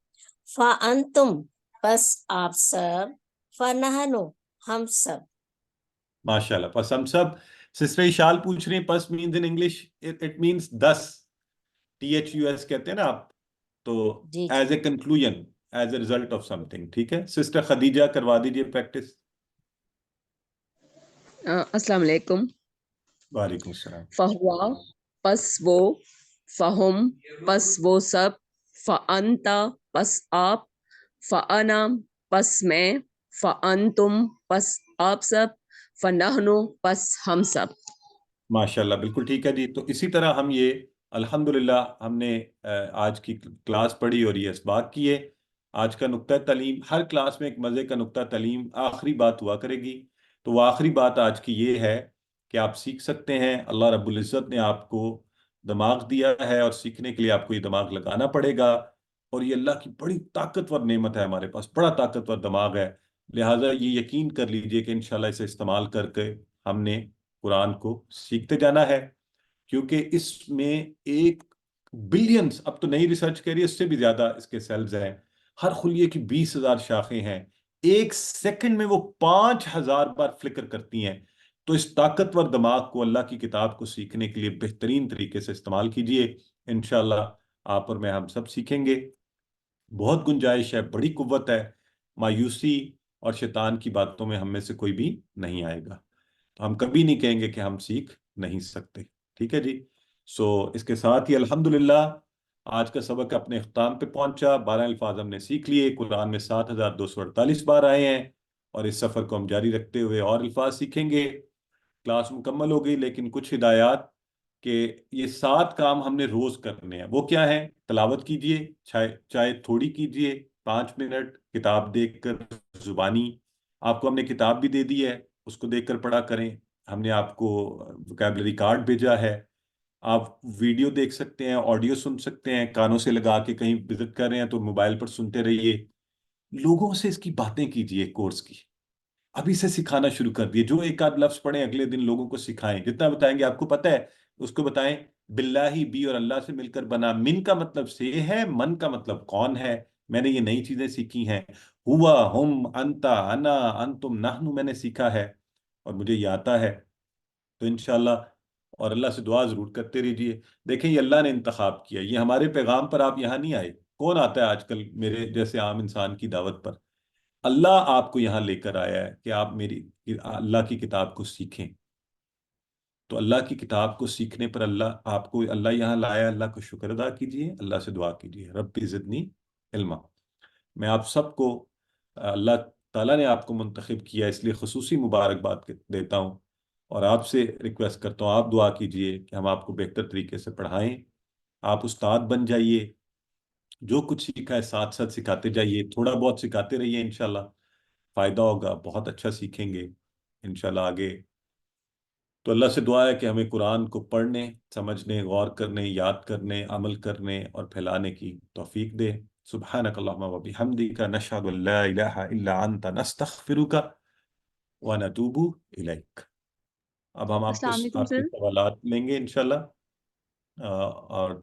فا انتم پس آپ سب، فنحنو ہم سب. ماشاء اللہ. پس ہم سب. سسٹر اشال پوچھ رہی ہیں پس means in English it means 10، THUS کہتے ہیں نا آپ، تو جی ایز جی a conclusion, as a result of something. ٹھیک ہے، سسٹر خدیجہ کروا دیجیے پریکٹس. السلام علیکم. وعلیکم السلام. فہوا پس وہ، فہم پس وہ سب، فانتا پس آپ، فانا پس میں، فانتم پس آپ سب، فنحنو پس ہم سب. ماشاءاللہ بالکل ٹھیک ہے جی. تو اسی طرح ہم یہ الحمدللہ ہم نے آج کی کلاس پڑھی اور یہ اسباق کیے. آج کا نقطہ تعلیم، ہر کلاس میں ایک مزے کا نقطہ تعلیم آخری بات ہوا کرے گی. تو وہ آخری بات آج کی یہ ہے کہ آپ سیکھ سکتے ہیں. اللہ رب العزت نے آپ کو دماغ دیا ہے اور سیکھنے کے لیے آپ کو یہ دماغ لگانا پڑے گا. اور یہ اللہ کی بڑی طاقتور نعمت ہے، ہمارے پاس بڑا طاقتور دماغ ہے. لہٰذا یہ یقین کر لیجئے کہ انشاءاللہ اسے استعمال کر کے ہم نے قرآن کو سیکھتے جانا ہے. کیونکہ اس میں 1 بلینز، اب تو نئی ریسرچ کہہ رہی ہے اس سے بھی زیادہ اس کے سیلز ہیں. ہر خلیے کی 20,000 شاخیں ہیں. 1 سیکنڈ میں وہ 5,000 بار فلکر کرتی ہیں. تو اس طاقتور دماغ کو اللہ کی کتاب کو سیکھنے کے لیے بہترین طریقے سے استعمال کیجئے. انشاءاللہ آپ اور میں ہم سب سیکھیں گے. بہت گنجائش ہے، بڑی قوت ہے. مایوسی اور شیطان کی باتوں میں ہم میں سے کوئی بھی نہیں آئے گا. تو ہم کبھی نہیں کہیں گے کہ ہم سیکھ نہیں سکتے. ٹھیک ہے جی. اس کے ساتھ ہی الحمدللہ آج کا سبق اپنے اختتام پہ پہنچا. 12 الفاظ ہم نے سیکھ لیے. قرآن میں 7,248 بار آئے ہیں، اور اس سفر کو ہم جاری رکھتے ہوئے اور الفاظ سیکھیں گے. کلاس مکمل ہو گئی، لیکن کچھ ہدایات کہ یہ 7 کام ہم نے روز کرنے ہیں. وہ کیا ہیں؟ تلاوت کیجئے، چاہے تھوڑی کیجئے، 5 منٹ کتاب دیکھ کر زبانی، آپ کو ہم نے کتاب بھی دے دی ہے، اس کو دیکھ کر پڑھا کریں. ہم نے آپ کو ووکیبلری کارڈ بھیجا ہے، آپ ویڈیو دیکھ سکتے ہیں، آڈیو سن سکتے ہیں، کانوں سے لگا کے کہیں وزٹ کر رہے ہیں تو موبائل پر سنتے رہیے. لوگوں سے اس کی باتیں کیجیے کورس کی. ابھی سے سکھانا شروع کر دیے. جو ایک آدھ لفظ پڑھیں اگلے دن لوگوں کو سکھائیں. جتنا بتائیں گے آپ کو پتہ ہے اس کو بتائیں. باللہ بھی اور اللہ سے مل کر بنا. من کا مطلب سے ہے، من کا مطلب کون ہے. میں نے یہ نئی چیزیں سیکھی ہیں. ہوا، ہم، انتا، انا، انتم، نحنو میں نے سیکھا ہے اور مجھے یہ آتا ہے. تو انشاءاللہ اور اللہ سے دعا ضرور کرتے رہیے. دیکھیں یہ اللہ نے انتخاب کیا، یہ ہمارے پیغام پر آپ یہاں نہیں آئے. کون آتا ہے آج کل میرے جیسے عام انسان کی دعوت پر؟ اللہ آپ کو یہاں لے کر آیا ہے کہ آپ میری اللہ کی کتاب کو سیکھیں. تو اللہ کی کتاب کو سیکھنے پر آپ کو اللہ یہاں لایا. اللہ کو شکر ادا کیجئے، اللہ سے دعا کیجئے ربی زدنی علما. میں آپ سب کو اللہ تعالیٰ نے آپ کو منتخب کیا اس لیے خصوصی مبارکباد دیتا ہوں اور آپ سے ریکویسٹ کرتا ہوں آپ دعا کیجئے کہ ہم آپ کو بہتر طریقے سے پڑھائیں. آپ استاد بن جائیے. جو کچھ سیکھا ہے ساتھ ساتھ سکھاتے جائیے. تھوڑا بہت سکھاتے رہیے، انشاءاللہ فائدہ ہوگا. بہت اچھا سیکھیں گے انشاءاللہ آگے. تو اللہ سے دعا ہے کہ ہمیں قرآن کو پڑھنے، سمجھنے، غور کرنے، یاد کرنے، عمل کرنے اور پھیلانے کی توفیق دے. سبحانک اللہم و بحمدک نشہد ان لا الہ الا انت نستغفرک ونتوب الیک. اب ہم آپ کو السلام علیکم آپ کے سر. سوالات لیں گے انشاءاللہ اور